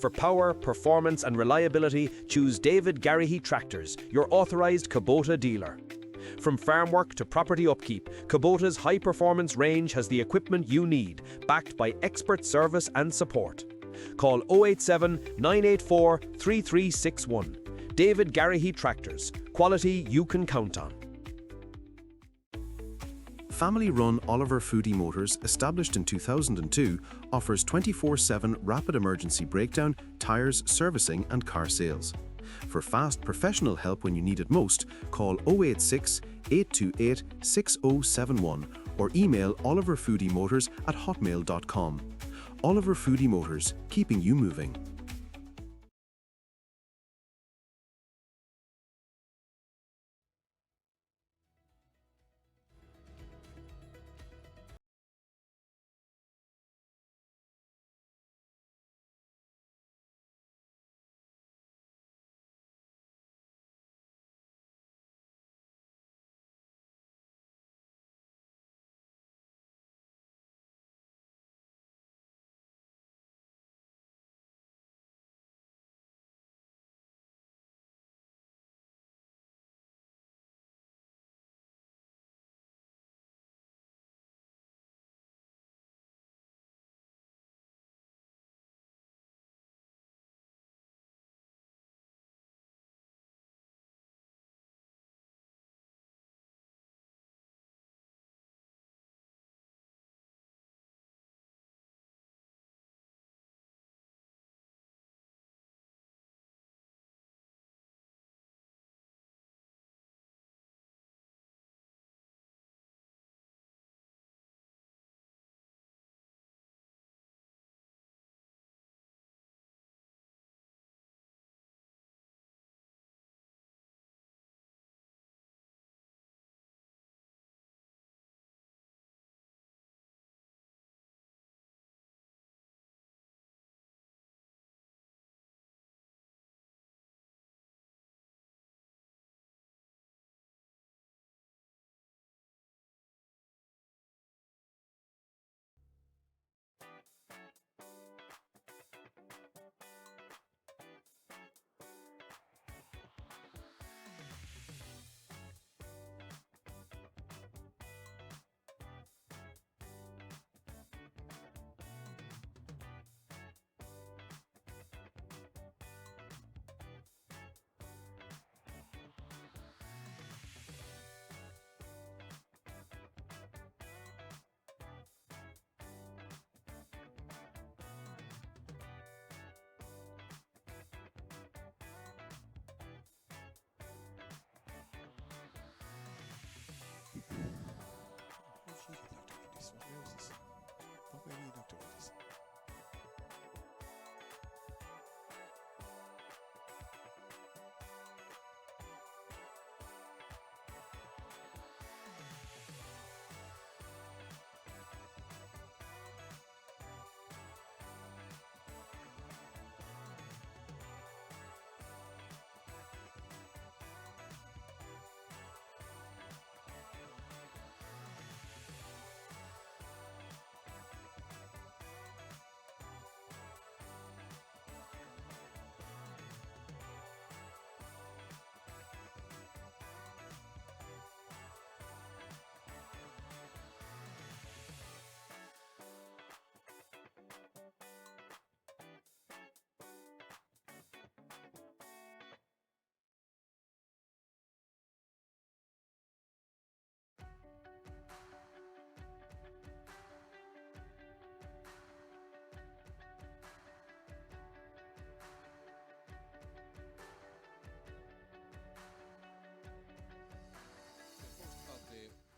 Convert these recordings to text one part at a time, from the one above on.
For power, performance and reliability, choose David Garrihy Tractors, your authorised Kubota dealer. From farm work to property upkeep, Kubota's high-performance range has the equipment you need, backed by expert service and support. Call 087 984 3361. David Garrihy Tractors, quality you can count on. Family-run Oliver Foodie Motors, established in 2002, offers 24/7 rapid emergency breakdown, tyres, servicing and car sales. For fast professional help when you need it most, call 086 828 6071 or email oliverfoodiemotors@hotmail.com. Oliver Foodie Motors, keeping you moving.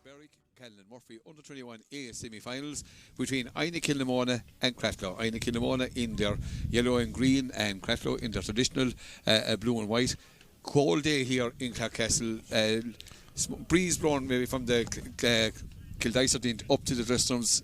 Berwick, Callinan, Murphy U21A semi-finals between Inagh, Kilnamona and Cratloe. Inagh, Kilnamona in their yellow and green and Cratloe in their traditional blue and white. Cold day here in Clarecastle. Breeze blowing maybe from the Kildysart up to the dressing rooms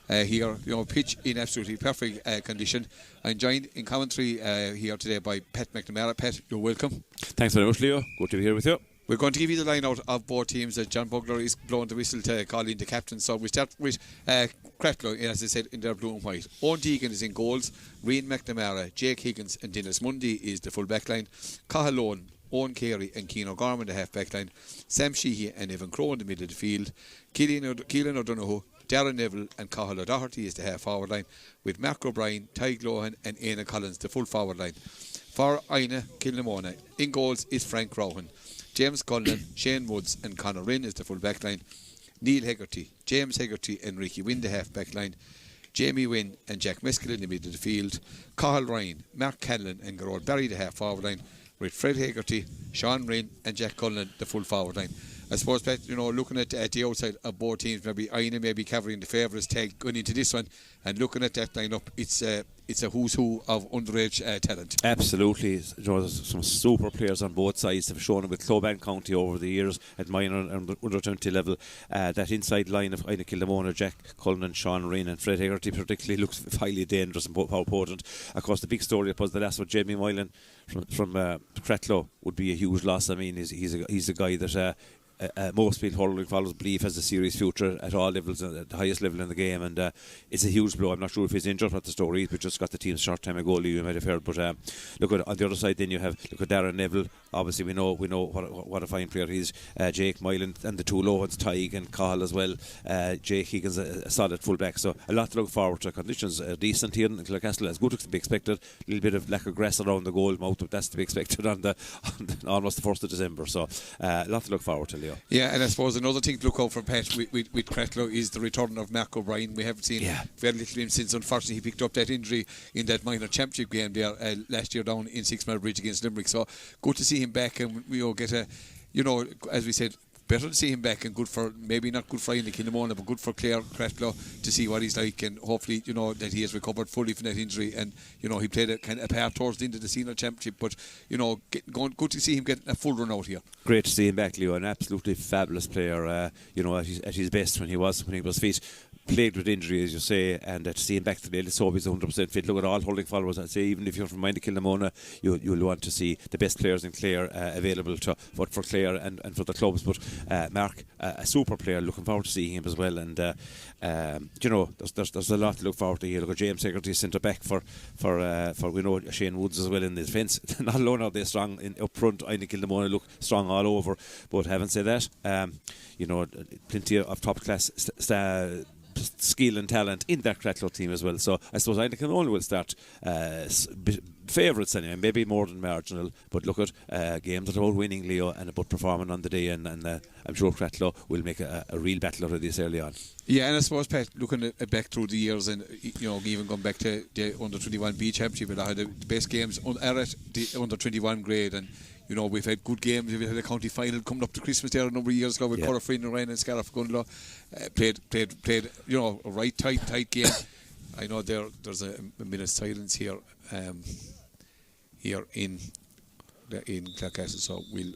here. You know, pitch in absolutely perfect condition. I'm joined in commentary here today by Pat McNamara. Pat, you're welcome. Thanks very much, Leo. Good to be here with you. We're going to give you the line out of both teams as John Bugler is blowing the whistle to call in the captain. So we start with Cratloe, as I said, in their blue and white. Owen Deegan is in goals. Rian McNamara, Jake Higgins and Dennis Mundy is the full back line. Cathal Owen, Owen Carey and Cian O'Gorman the half back line. Sam Sheehy and Evan Crowe in the middle of the field. Keelan O'Donoghue, Darren Neville and Cathal O'Doherty is the half forward line, with Mark O'Brien, Ty Glohan and Éanna Collins the full forward line. For Inagh Kilnamona, in goals is Frank Rowan. James Cullen, Shane Woods and Conor Rinn is the full back line. Neil Hegarty, James Hegarty and Ricky Wynn the half back line. Jamie Wynn and Jack Meskel in the middle of the field. Cathal Ryan, Mark Canlon and Gerard Barry the half forward line, with Fred Hegarty, Sean Rinn and Jack Cullen the full forward line. I suppose, Pat, looking at the outside of both teams, maybe Inagh may be covering the favourites tag going into this one, and looking at that line-up, it's a who's who of underage talent. Absolutely. There's some super players on both sides have shown it with Club and County over the years at minor and under 20 level. That inside line of Inagh Kilnamona, Jack Cullen, Sean Ryan and Fred Hegarty particularly looks highly dangerous and potent. Of course, the big story was the last one, Jamie Moylan from Cratloe would be a huge loss. I mean, he's a guy that most people hurling followers believe has a serious future at all levels, at the highest level in the game, and it's a huge blow. I'm not sure if he's injured, what the story is, but just got the team short time ago, you might have heard. But look at on the other side, then you have Darren Neville. Obviously, we know what a fine player he is. Jake Moylan and the two low ones, Tig and Cathal as well. Jake Higgins, a solid full back. So a lot to look forward to. Conditions are decent here in Clarecastle, as good as to be expected. A little bit of lack of grass around the goal mouth, but that's to be expected on almost the 1st of December. So a lot to look forward to, Leo. Yeah, and I suppose another thing to look out for, Pat, with Cratloe is the return of Mark O'Brien. We haven't seen very little of him since, unfortunately, he picked up that injury in that minor championship game there last year down in Six Mile Bridge against Limerick. So good to see him back, and we all get as we said, better to see him back, and good for, maybe not good for Inagh Kilnamona, but good for Clare Cratloe to see what he's like, and hopefully that he has recovered fully from that injury, and he played a kind of part towards the end of the senior championship, but good to see him getting a full run out here. Great to see him back, Leo. An absolutely fabulous player, at his best when he was fit. Plagued with injury, as you say, and to see him back today, let's hope he's 100% fit. Look at all hurling followers. I'd say even if you're from Inagh Kilnamona, you'll want to see the best players in Clare available for Clare and for the clubs. But Mark, a super player, looking forward to seeing him as well. And there's a lot to look forward to here. Look at James Hegarty, centre back for we know Shane Woods as well in the defence. Not alone are they strong up front. Inagh Kilnamona look strong all over. But having said that, plenty of top class skill and talent in that Cratloe team as well. So I suppose Inagh Kilnamona will start favourites anyway, maybe more than marginal, but look at games that are about winning, Leo, and about performing on the day, and I'm sure Cratloe will make a real battle out of this early on. Yeah, and I suppose, Pat, looking at back through the years, and even going back to the under 21 B championship, and I had the best games are at the under 21 grade, and we've had good games. We've had a county final coming up to Christmas there a number of years ago with Corofin and Ryan and Scariff Gunlow. Played a right tight game. I know there's a minute's silence here in Clarecastle, so we'll.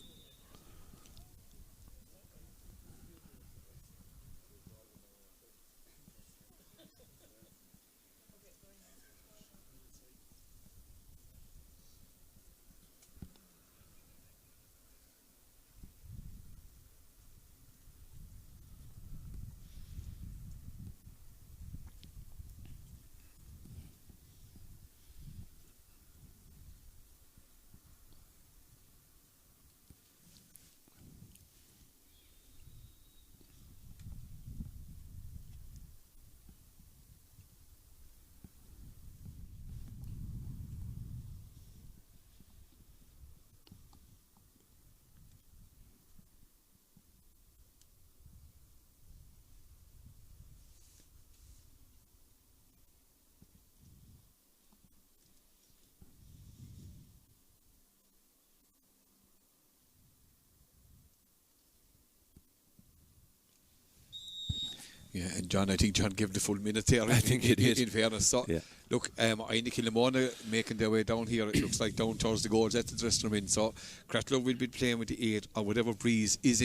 Yeah, and John, I think John gave the full minute there. I think he did. In fairness, so look, Inagh Kilnamona making their way down here. It looks like down towards the goals at the dressing room. So Cratloe will be playing with the 8 or whatever breeze is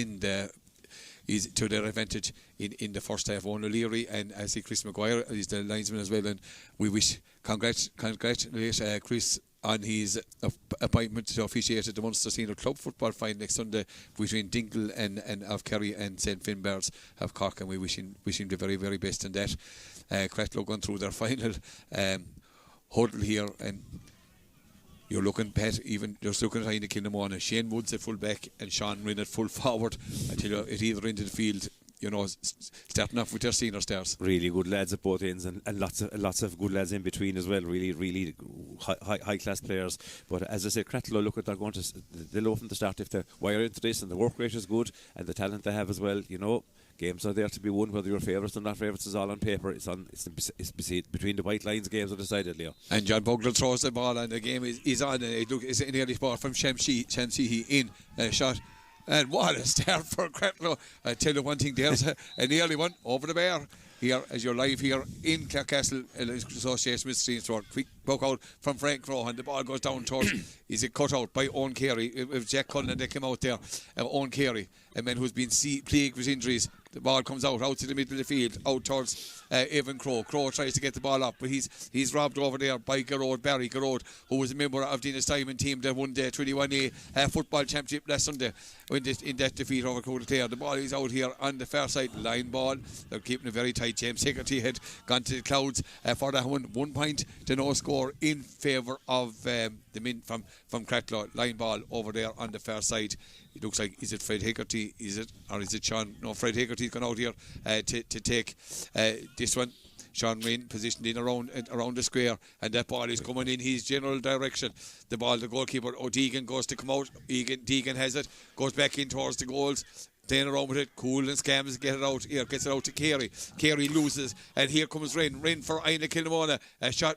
to their advantage in the first half. Owen O'Leary and I see Chris Maguire is the linesman as well, and we wish congratulate Chris on his appointment to officiate at the Munster Senior Club football final next Sunday between Dingle and of Kerry and St Finbarrs of Cork, and we wish him the very, very best in that. Cratloe going through their final hurdle here, and you're looking, Pat, even just looking at Inagh Kilnamona, Shane Woods at full back and Sean Rinn at full forward until at either end of the field. Starting off with their senior stars. Really good lads at both ends, and lots of good lads in between as well. Really high class players. But as I say, Cratloe, look at they're going to they'll open the start if they wire into this, and the work rate is good, and the talent they have as well. Games are there to be won, whether you're favourites or not favourites is all on paper. It's between the white lines games are decided, Leo. And John Bogle throws the ball, and the game is on. It's an early spot from Shamsihi in shot. And what a start for Cratloe. I tell you one thing, there's an early one over the bar here as you're live here in Clarecastle association with Streams Road. Quick poke out from Frank Rohan. The ball goes down towards is it cut out by Owen Carey. It was Jack Cullinan that came out there. Owen Carey, a man who's been plagued with injuries. The ball comes out to the middle of the field, out towards Evan Crowe. Crowe tries to get the ball up, but he's robbed over there by Barry Garrod, who was a member of Dina's Diamond team that won the U21A football championship last Sunday in that defeat over Cratloe. The ball is out here on the far side, line ball. They're keeping it very tight. James Hegarty had gone to the clouds for that one. 1 point to no score in favour of the men from Cratloe. Line ball over there on the far side. It looks like, is it Fred Hegarty? Is it Sean? No, Fred Hegarty's gone out here to take this one. Sean Rinn positioned in around the square, and that ball is coming in his general direction. The goalkeeper O'Deegan goes to come out. Deegan has it, goes back in towards the goals. Playing around with it, cool and scams, get it out here, gets it out to Carey. Carey loses, and here comes Rinn for Inagh Kilnamona.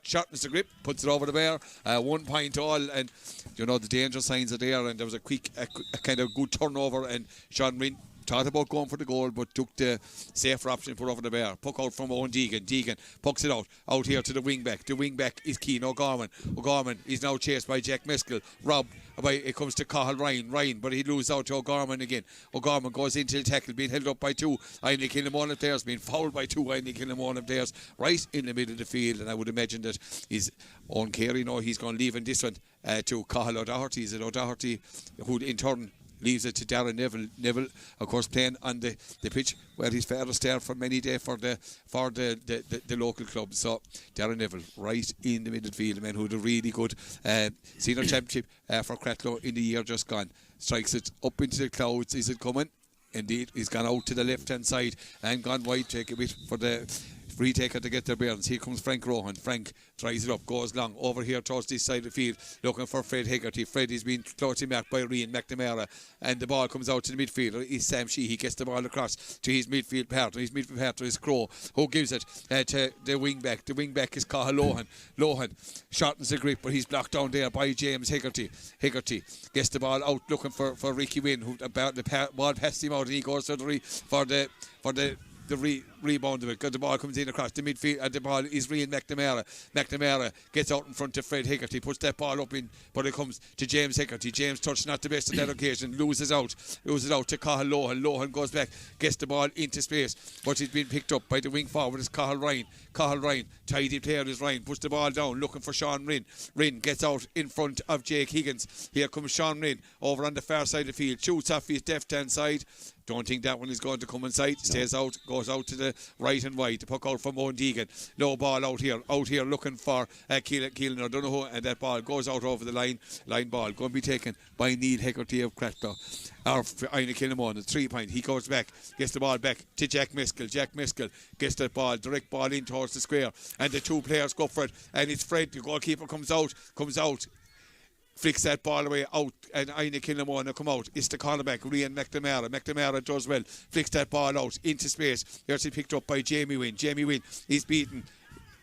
Shortens the grip, puts it over the bar. 1 point all, and the danger signs are there, and there was a kind of good turnover, and Sean Rinn thought about going for the goal, but took the safer option, put over the bar. Puck out from Owen Deegan. Deegan pucks it out here to the wing back. The wing back is Keane O'Gorman. O'Gorman is now chased by Jack Meskel. Rob, it comes to Cathal Ryan, but he loses out to O'Gorman again. O'Gorman goes into the tackle, being held up by two Inagh Kilnamona players, being fouled by two Inagh Kilnamona players right in the middle of the field, and I would imagine that is Owen Carey. He's going to leave in this one to Cathal O'Doherty. Is it O'Doherty who in turn leaves it to Darren Neville. Neville, of course, playing on the pitch where his father started for many days for the local club. So Darren Neville, right in the midfield, a man who had a really good senior championship for Cratloe in the year just gone. Strikes it up into the clouds. Is it coming? Indeed, he's gone out to the left-hand side and gone wide. Take a bit for the free taker to get their bearings. Here comes Frank Rohan. Frank tries it up, goes long over here towards this side of the field, looking for Fred Hegarty. Fred is being closely marked by Rian McNamara, and the ball comes out to the midfield. It's Sam Sheehy. He gets the ball across to his midfield partner. His midfield partner is Crowe, who gives it to the wing back. The wing back is Cathal Lohan. Lohan shortens the grip, but he's blocked down there by James Hegarty. Hegarty gets the ball out, looking for Ricky Wynn, who the ball passed him out, and he goes for the rebound of it. The ball comes in across the midfield, and the ball is Rian McNamara. McNamara gets out in front of Fred Hegarty, puts that ball up in, but it comes to James Hegarty. James touched not the best on that occasion, loses out to Cathal Lohan. Lohan goes back, gets the ball into space, but he's been picked up by the wing forward. It's Cathal Ryan. Cathal Ryan, tidy player is Ryan, puts the ball down, looking for Sean Rinn. Rinn gets out in front of Jake Higgins. Here comes Sean Rinn over on the far side of the field, shoots off his left-hand side. Don't think that one is going to come inside. Stays out, goes out to the right and wide. The puck out from Owen Deegan. No ball out here looking for Keelan O'Donoghue, and that ball goes out over the line ball. Going to be taken by Neil Hegarty of Cratloe. Or Inagh Kilnamona, 3 point. He goes back, gets the ball back to Jack Meskel. Jack Meskel gets that ball, direct ball in towards the square, and the two players go for it, and it's Fred, the goalkeeper, comes out, flicks that ball away out, and Inagh Kilnamona come out. It's the cornerback, Rian McNamara. McNamara does well, flicks that ball out into space. There's he picked up by Jamie Wynn. Jamie Wynn is beaten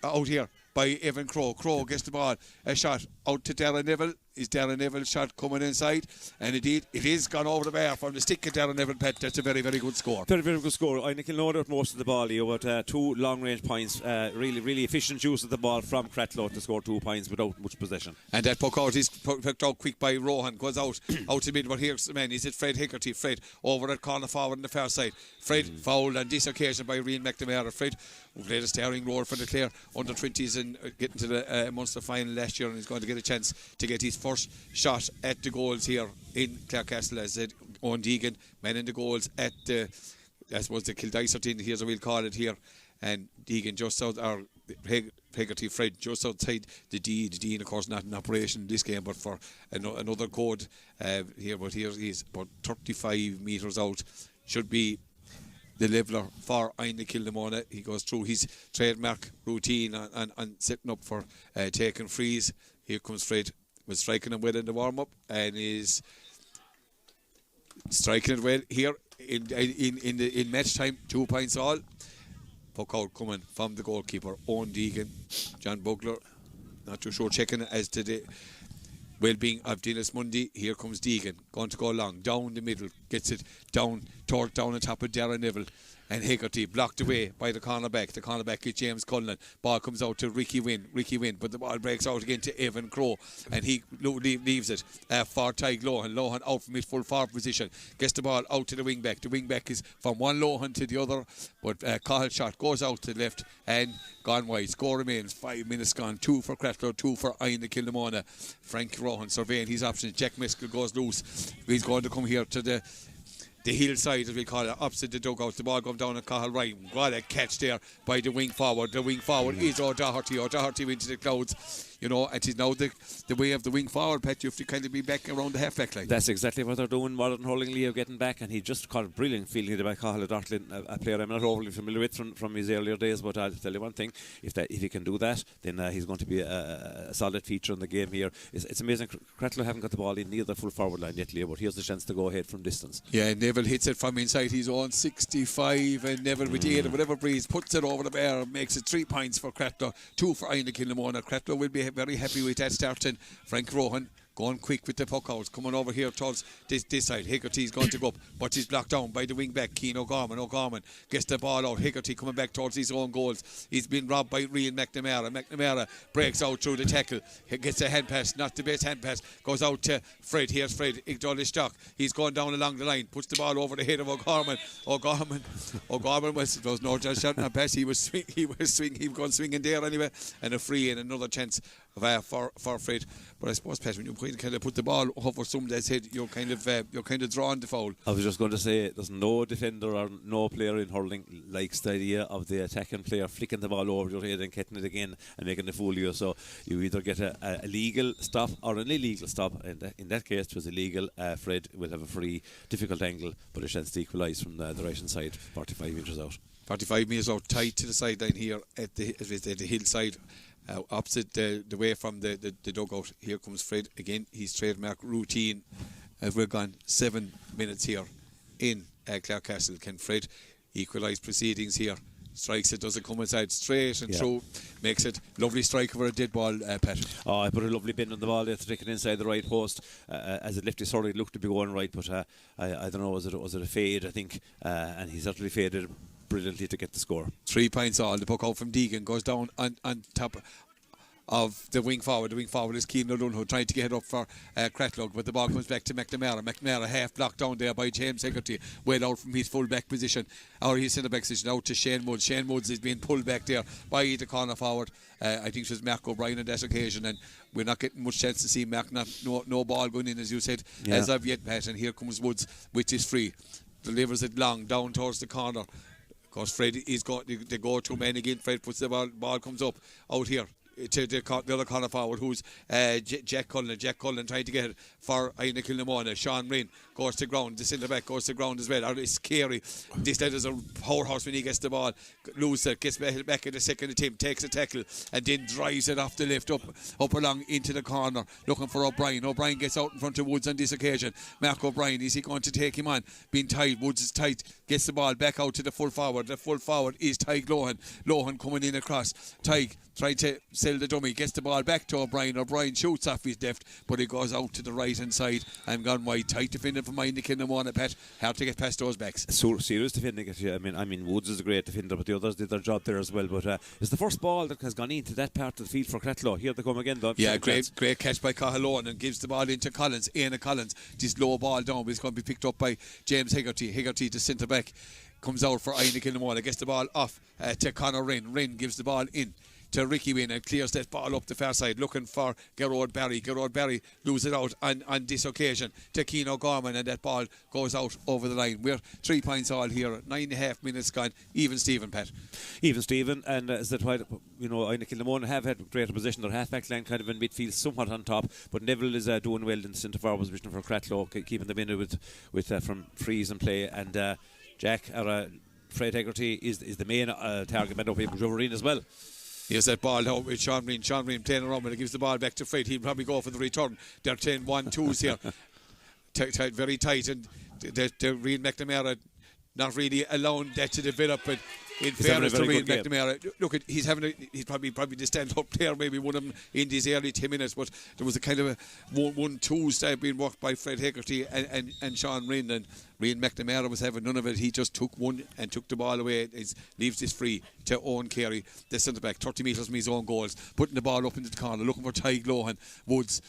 out here by Evan Crowe. Crowe gets the ball, a shot out to Darren Neville. Is Darren Neville's shot coming inside? And indeed, it is gone over the bar from the stick of Darren Neville. Pet, that's a very, very good score. Very, very good score. Inagh Kilnamona with most of the ball. You got 2 long-range points. Really, really efficient use of the ball from Cratloe to score 2 points without much possession. And that puck out is picked out quick by Rohan. Goes out to mid. But here's the man. Is it Fred Hegarty? Fred over at corner forward on the far side. Fred fouled on this occasion by Rian McNamara. Fred, who played a starring role for the Clare under 20s and getting to the Munster final last year, and he's going to get a chance to get his first shot at the goals here in Clarecastle. As I said, Owen Deegan, man in the goals at the, I suppose, the Kildysart, here's what we'll call it here. And Deegan just out, or Hegarty Fred just outside the D. The D, of course, not in operation in this game, but for another code here. But here he's about 35 metres out. Should be the leveller for Inagh Kilnamona. He goes through his trademark routine and setting up for taking frees. Here comes Fred, was striking him well in the warm-up, and is striking it well here in match time. 2 points all. Puck out coming from the goalkeeper, Owen Deegan. John Bugler, not too sure, checking as to the well-being of Dennis Mundy. Here comes Deegan, going to go long, down the middle, gets it down, toward down on top of Darren Neville. And Hegarty blocked away by the cornerback. The cornerback is James Cullinan. Ball comes out to Ricky Wynn, but the ball breaks out again to Evan Crowe, and he leaves it for Tadhg Lohan. Lohan out from his full forward position, gets the ball out to the wing back. The wing back is from one Lohan to the other, but Cahill shot goes out to the left and gone wide. Score remains 5 minutes gone. 2 for Cratloe, 2 for Inagh Kilnamona. Frank Rohan surveying his options. Jack Miskell goes loose. He's going to come here to the hillside, as we call it, opposite the dugout. The ball comes down and Cahill Ryan. What a catch there by the wing forward. The wing forward is O'Doherty. O'Doherty into the clouds. You know, it is now the way of the wing forward, Pat. You have to kind of be back around the half-back line. That's exactly what they're doing. Modern Hurling, Leo getting back, and he just caught a brilliant feeling about Cahill O'Doherty, a player I'm not overly familiar with from his earlier days, but I'll tell you one thing, if he can do that, then he's going to be a solid feature in the game here. It's amazing. Cratloe haven't got the ball in near the full forward line yet, Leo, but here's the chance to go ahead from distance. Yeah, Neville hits it from inside his own 65, and Neville with 8 or whatever breeze puts it over the bar, makes it 3 points for Cratloe, 2 for Inagh Kilnamona. Cratloe will be very happy with that starting. Frank Rohan going quick with the puck out, coming over here towards this side. Hegarty's going to go up, but he's blocked down by the wing back, Keane O'Gorman. O'Gorman gets the ball out. Hegarty coming back towards his own goals. He's been robbed by Rian McNamara. McNamara breaks out through the tackle. He gets a hand pass, not the best hand pass. Goes out to Fred. Here's Fred, Igdolly Stock. He's going down along the line, puts the ball over the head of O'Gorman. O'Gorman was no just shot and pass. He was going swinging there anyway, and a free and another chance for Fred. But I suppose, Pat, when you kind of put the ball over somebody's head, you're kind of drawing the foul. I was just going to say, there's no defender or no player in hurling likes the idea of the attacking player flicking the ball over your head and getting it again and making a fool of you. So you either get a legal stop or an illegal stop. And in that case, it was illegal. Fred will have a free, difficult angle, but a chance to equalise from the right hand side, 45 metres out. 45 metres out, tight to the sideline here at the hillside. Opposite the way from the dugout. Here comes Fred again, his trademark routine. We're gone 7 minutes here in Clarecastle. Can Fred equalise proceedings here? Strikes it, doesn't come inside, straight and through, makes it lovely strike over a dead ball, Pat. Oh, I put a lovely bend on the ball there to take it inside the right post. As it left his sorry, it looked to be going right, but I don't know, was it a fade, I think, and he certainly faded brilliantly to get the score. 3 points all. The puck out from Deegan goes down on top of the wing forward. The wing forward is Keane O'Donoghue trying to get it up for Cratloe, but the ball comes back to McNamara. McNamara half blocked down there by James Hegarty, well out from his full back position, or his centre back position, out to Shane Woods. Shane Woods is being pulled back there by the corner forward. I think it was Mark O'Brien on that occasion, and we're not getting much chance to see Mark. No ball going in, as you said, as of yet, Pat. And here comes Woods, which is free, delivers it long down towards the corner. Of course, Fred is the go-to man again. Fred puts the ball comes up out here to the other corner forward, who's Jack Cullinan. Jack Cullinan trying to get it for Inagh Kilnamona. Sean Rinn goes to ground. The centre back goes to ground as well. It's scary. This lad is a powerhouse when he gets the ball. Loses it, gets back in the second attempt, takes a tackle, and then drives it off the left up along into the corner, looking for O'Brien. O'Brien gets out in front of Woods on this occasion. Mark O'Brien, is he going to take him on? Being tight. Woods is tight. Gets the ball back out to the full forward. The full forward is Tadhg Lohan. Lohan coming in across. Tadhg trying to sell the dummy, gets the ball back to O'Brien. O'Brien shoots off his left, but he goes out to the right hand side and gone wide. Tight defending from Inagh Kilnamona, Pat. Hard to get past those backs. So serious defending. I mean, Woods is a great defender, but the others did their job there as well. But it's the first ball that has gone into that part of the field for Cratloe. Here they come again, though. Yeah, great catch by Cahill, and gives the ball into Collins. Inagh Collins, this low ball down, but it's going to be picked up by James Hegarty. Hegarty, the centre back, comes out for Inagh Kilnamona, gets the ball off to Conor Rinn. Rinn gives the ball in to Ricky Wynn and clears that ball up the far side, looking for Gerard Barry. Gerard Barry loses it out on this occasion to Cian O'Gorman, and that ball goes out over the line. We're 3 points all here, 9.5 minutes gone. Even Stephen, Pat. Even Stephen, and is that why, Inagh Kilnamona have had greater position. Their half-back line kind of in midfield, somewhat on top, but Neville is doing well in the centre forward position for Cratloe, keeping them in with from frees and play, and Jack, Fred Hegarty is the main target man up here, Joverine as well. Here's that ball now with Sean Reen. Sean Reen playing around when he gives the ball back to Fred. He'll probably go for the return. They're 10-1-2s here. Very tight, and Reen McNamara not really allowing that to develop, but in fairness to Reen McNamara, look, he's probably the stand-up player, maybe one of them in these early 10 minutes, but there was a kind of a 1-2 being worked by Fred Hegarty and Sean Reen, and Reen McNamara was having none of it. He just took one and took the ball away. Leaves this free to Owen Carey, the centre back, 30 metres from his own goals, putting the ball up into the corner, looking for Ty Glohan. Woods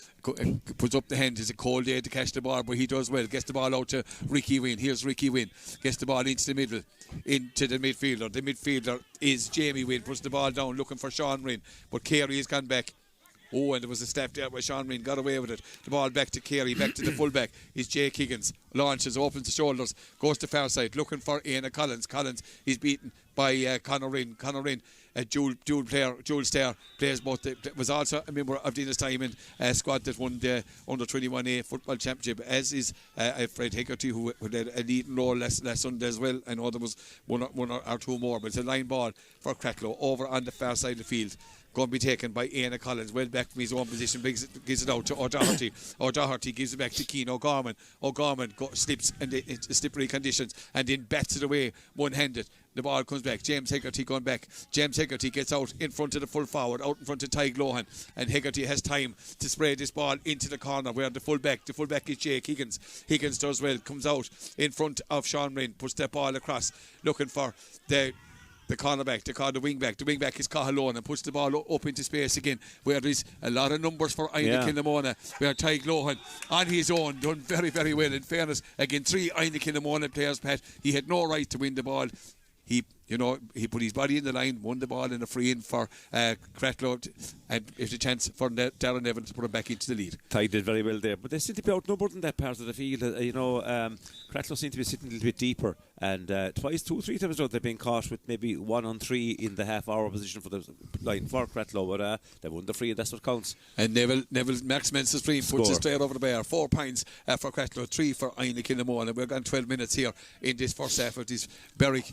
puts up the hand. It's a cold day to catch the ball, but he does well. Gets the ball out to Ricky Wynn. Here's Ricky Wynn. Gets the ball into the middle, into the midfielder. The midfielder is Jamie Wynn. Puts the ball down, looking for Sean Ryn, but Carey has gone back. Oh, and there was a step there where Sean Ryn got away with it. The ball back to Carey, back to the fullback is Jake Higgins. Launches, opens the shoulders, goes to far side, looking for Inagh Collins. Collins is beaten by Conor Ryn. Conor Ryn, a dual star, plays both. Was also a member of Dina's time in squad that won the Under-21A football championship, as is Fred Hegarty, who had a leading role last Sunday as well. I know there was one or two more, but it's a line ball for Cratloe over on the far side of the field. Going to be taken by Inagh Collins, well back from his own position, gives it out to O'Doherty. O'Doherty gives it back to Cian O'Gorman. O'Gorman slips into slippery conditions and then bats it away one-handed. The ball comes back. James Hegarty going back. James Hegarty gets out in front of the full forward, out in front of Ty Glohan, and Hegarty has time to spray this ball into the corner where the fullback is Jake Higgins. Higgins does well, comes out in front of Sean Ryn, puts that ball across, looking for the cornerback, the wing back. The wing back is Callinan, and puts the ball up into space again, where there's a lot of numbers for Inagh Kilnamona, where Ty Glohan on his own done very, very well. In fairness, again, 3 Inagh Kilnamona players, Pat. He had no right to win the ball. He put his body in the line, won the ball in a free in for Cratloe, and it's a chance for Darren Evans to put him back into the lead. Ty did very well there, but they seem to be outnumbered in that part of the field. Cratloe seem to be sitting a little bit deeper, and 2-3 times they've been caught with maybe 1-on-3 in the half-hour position for the line for Cratloe, but they won the free, and that's what counts. And Neville Max Mensa's free puts it straight over the bar. 4 points for Cratloe, 3 for Inagh Kilnamona. We're gone 12 minutes here in this first half of this Berwick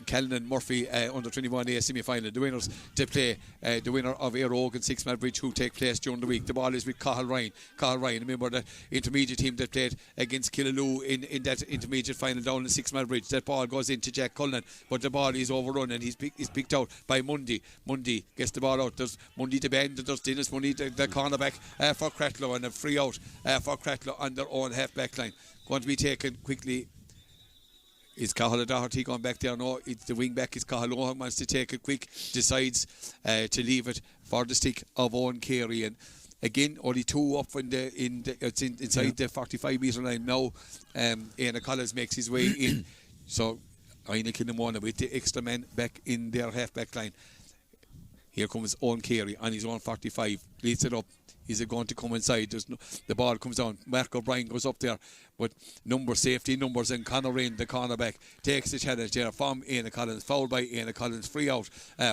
Callinan Murphy Under-21A semi-final. The winners to play, the winner of Air Ogan 6-man bridge, who take place during the week. The ball is with Cathal Ryan. Remember the intermediate team that played against Killaloo in that intermediate final down in 6-man bridge. That ball goes into Jack Cullinan, but the ball is overrun and he's picked out by Mundy. Mundy gets the ball out. There's Mundy to bend, there's Dennis Mundy, the cornerback for Cratloe, and a free out for Cratloe on their own half-back line. Going to be taken quickly. Is Cathal Doherty going back there? No, it's the wing back is Cathal O'Han, wants to take it quick, decides to leave it for the stick of Owen Carey, and again only 2 up inside the 45 metre line now. Inagh Collins makes his way in, so Inagh Kilnamona with the extra man back in their half back line. Here comes Owen Carey on his own 45, leads it up. Is it going to come inside? The ball comes down. Mark O'Brien goes up there, but safety numbers, and Conor Ryn, the cornerback, takes the challenge there from Inagh Collins, fouled by Inagh Collins, free out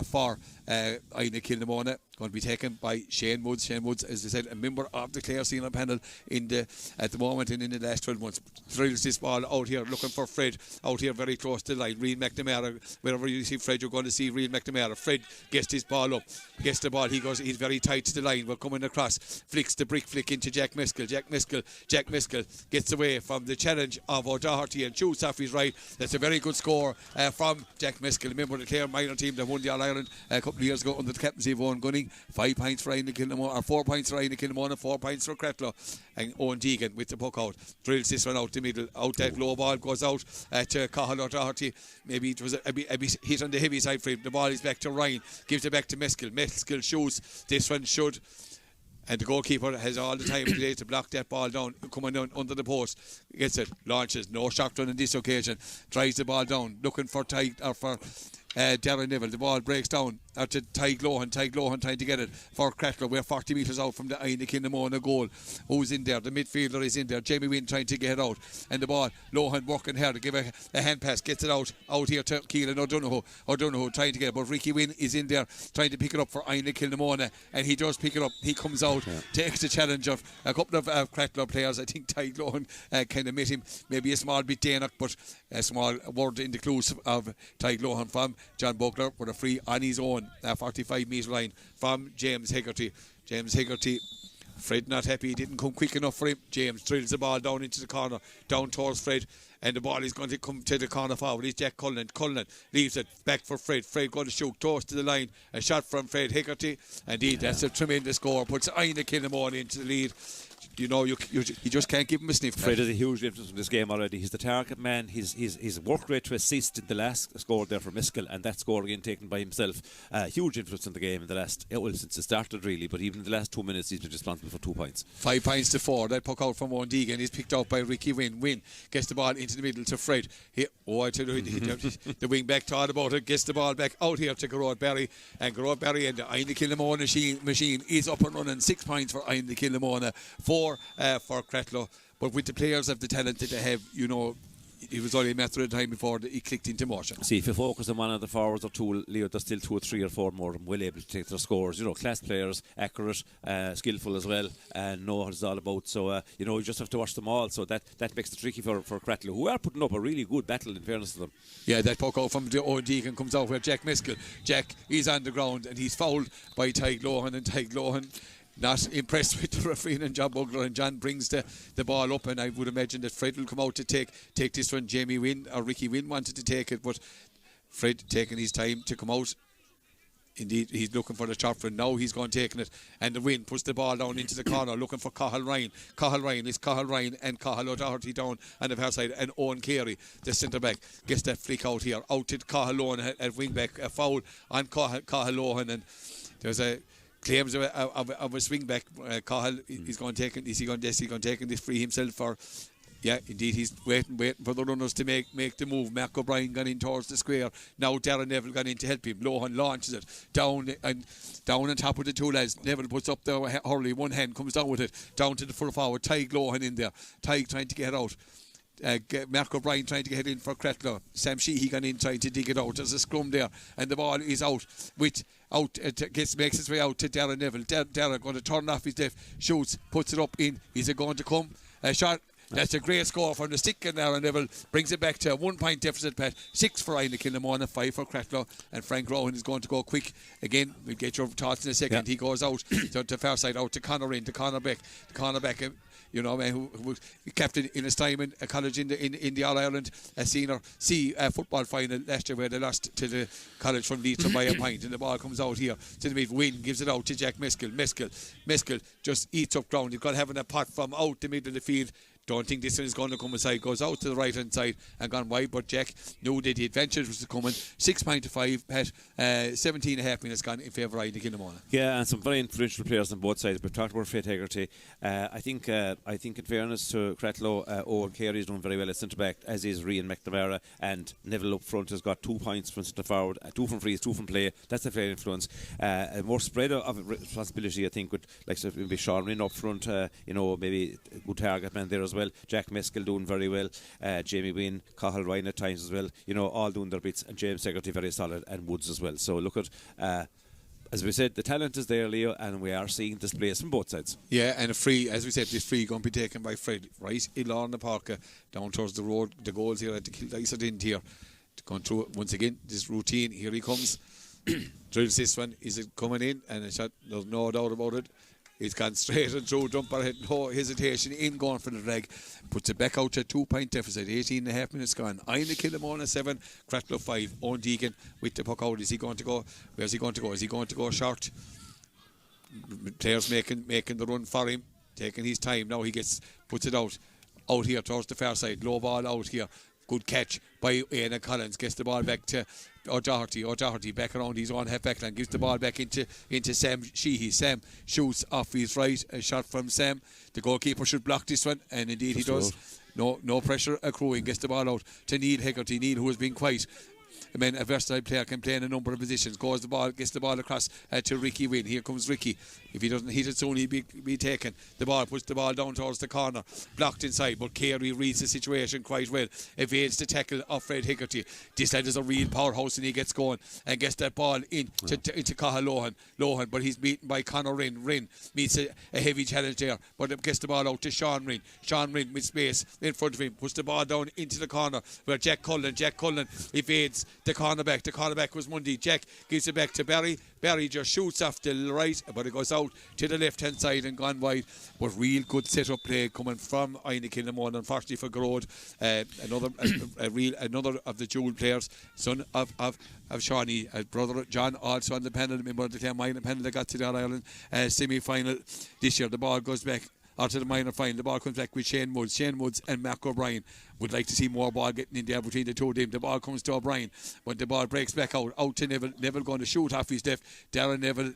for Inagh Kilnamona. Going to be taken by Shane Woods. Shane Woods, as I said, a member of the Clare Senior panel at the moment and in the last 12 months. Drills this ball out here, looking for Fred out here very close to the line. Ryan McNamara, wherever you see Fred, you're going to see Ryan McNamara. Fred gets his ball up, gets the ball. He's very tight to the line. We're coming across, flicks the brick flick into Jack Miskell. Jack Miskell gets away from the challenge of O'Doherty and shoots off his right. That's a very good score from Jack Miskell. Remember the Clare minor team that won the All-Ireland a couple of years ago under the captaincy of Owen Gunning. 5 points for Inagh Kilnamona, or 4 points for Inagh Kilnamona, 4 points for Cratloe. And Owen Deegan with the puck out, drills this one out the middle, out that low ball goes out to Cathal O'Doherty. Maybe it was a hit on the heavy side for him. The ball is back to Ryan, gives it back to Miskell. Miskell shoots, this one should, and the goalkeeper has all the time today to block that ball down, coming down under the post. Gets it, launches, no shot run on this occasion, drives the ball down, looking for Darren Neville. The ball breaks down to Tyglohan trying to get it for Cratloe. We're 40 metres out from the Inagh Kilnamona goal. Who's in there? The midfielder is in there. Jamie Wynn trying to get it out, and the ball, Lohan working hard to give a hand pass, gets it out here to Keelan O'Donoghue trying to get it, but Ricky Wynn is in there trying to pick it up for Inagh Kilnamona, and he does pick it up. He comes out, takes the challenge of a couple of Cratloe players. I think Tyglohan kind of met him, maybe a small bit Danoch, but a small word in the clues of Tyglohan from John Buckler with a free on his own 45 metre line from James Hegarty. Fred not happy, he didn't come quick enough for him. James drills the ball down into the corner, down towards Fred, and the ball is going to come to the corner forward. It's Jack Cullinan leaves it back for Fred going to shoot towards to the line, a shot from Fred Hegarty. Indeed, that's a tremendous score, puts Inagh Kilnamona into the lead. You know, you just can't give him a sniff. Fred is a huge influence in this game already. He's the target man. His work rate to assist in the last score there for Miskell, and that score again taken by himself. Huge influence in the game in the last, well, since it started really, but even in the last 2 minutes he's been responsible for 2 points. 5 points to 4. That puck out from Ondegan is picked out by Ricky Wynn. Wynn gets the ball into the middle to Fred. I tell you, the wing back thought about it, gets the ball back out here to Garrod Barry, and Garrod Barry and the Inagh Kilnamona machine is up and running. 6 points for Inagh Kilnamona, 4 for Cratloe. But with the players of the talent that they have, you know, it was only a matter of time before he clicked into motion. See, if you focus on one of the forwards or two, Leo, there's still 2 or 3 or 4 more well able to take their scores. You know, class players, accurate, skillful as well, and know what it's all about. So, you know, you just have to watch them all. So that makes it tricky for Cratloe, who are putting up a really good battle in fairness to them. Yeah, that puck out from the O'Deacon comes out where Jack Miskell. Jack is on the ground and he's fouled by Tyglohan, and Tyglohan not impressed with the referee and John Bugler, and John brings the ball up, and I would imagine that Fred will come out to take this one. Jamie Wynn or Ricky Wynn wanted to take it, but Fred taking his time to come out. Indeed, he's looking for the chop for it. Now he's gone taking it, and the Wynn puts the ball down into the corner looking for Cathal Ryan. Cathal Ryan and Cathal O'Doherty down on the far side, and Owen Carey, the centre back, gets that flick out here. Out to Cathal Lohan at wing back, a foul on Cathal Lohan, and there's a claims of a swing back. Cathal is going to take it. Is he going to take this free himself? For yeah, indeed, he's waiting for the runners to make the move. Mark O'Brien gone in towards the square. Now Darren Neville gone in to help him. Lohan launches it down on top of the two lads. Neville puts up the Hurley, one hand comes down with it down to the full forward. Tyg Lohan in there. Tyg trying to get out. Mark O'Brien trying to get in for Cratloe. Sam Sheehy gone in trying to dig it out. There's a scrum there, and the ball is out. Makes its way out to Darren Neville. Darren going to turn off his left, shoots, puts it up in. Is it going to come? A shot. That's a great score from the stick, and Darren Neville brings it back to a 1 point deficit, Pat. 6 for Inagh Kilnamona, 5 for Cratloe, and Frank Rowan is going to go quick again. We'll get your thoughts in a second. Yeah. He goes out to far side, out to Conor in, to Conor back. You know, man, who was captain in his time in a college in the All Ireland senior C football final last year, where they lost to the college from Leitrim by a point, and the ball comes out here to the mid. Wynn gives it out to Jack Miskell. Miskell just eats up ground. You've got having a pot from out the middle of the field. Don't think this one is going to come aside. Goes out to the right hand side and gone wide, but Jack knew that the advantage was coming. 6 point to 5, Pat. 17.5 minutes gone in favour of Inagh Kilnamona. Yeah, and some very influential players on both sides. We've talked about Fred Hegarty. I think in fairness to Cratloe, Owen Carey is doing very well at centre back, as is Rian McNamara, and Neville up front has got 2 points from centre forward, 2 from frees, 2 from play. That's a fair influence. A more spread of responsibility, I think, with like maybe Sean Rinn up front. You know, maybe a good target man there as well. Jack Miskell doing very well. Jamie Wynn, Cathal Ryan at times as well. You know, all doing their bits, and James Hegarty very solid, and Woods as well. So look at. As we said, the talent is there, Leo, and we are seeing displays from both sides. Yeah, and a free, as we said, this free going to be taken by Fred, right in Lorna Parker, down towards the road. The goals here at the Kildice end here. Going through it once again, this routine. Here he comes. Drills this one. Is it coming in? And a shot, there's no doubt about it. He's gone straight and through, jumper head, no hesitation, in going for the drag. Puts it back out to 2 point deficit, 18.5 minutes gone. Inagh Kilnamona 7, Cratloe 5. Owen Deegan with the puck out. Is he going to go? Where's he going to go? Is he going to go short? Players making the run for him, taking his time. Now he puts it out here towards the far side. Low ball out here. Good catch by Ian Collins. Gets the ball back to O'Doherty back around his own half back line. Gives the ball back into Sam Sheehy. Sam shoots off his right. A shot from Sam. The goalkeeper should block this one, and indeed he does. No pressure accruing. Gets the ball out to Neil Hegarty. Neil, who has been quite a versatile player, can play in a number of positions. Gets the ball across to Ricky Wynn. Here comes Ricky. If he doesn't hit it soon, he'll be taken. The ball puts the ball down towards the corner, blocked inside, but Carey reads the situation quite well. Evades the tackle of Fred Hegarty. This lad is a real powerhouse, and he gets going and gets that ball into Cathal Lohan, but he's beaten by Conor Rinn. Rinn meets a heavy challenge there, but gets the ball out to Sean Rinn. Sean Rinn with space in front of him, puts the ball down into the corner where Jack Cullen evades the cornerback. The cornerback was Mundy. Jack gives it back to Barry. Barry just shoots off the right, but it goes out to the left hand side and gone wide. But real good set-up play coming from Inagh Kilnamona. Unfortunately for Garrod, another of the dual players, son of Shawnee, brother John, also on the panel, member of the Kilnamona panel that got to the All-Ireland semi-final this year. The ball goes back to the minor final. The ball comes back with Shane Woods. Shane Woods and Mark O'Brien would like to see more ball getting in there between the two of them. The ball comes to O'Brien, but the ball breaks back out to Neville. Neville going to shoot off his left. Darren Neville,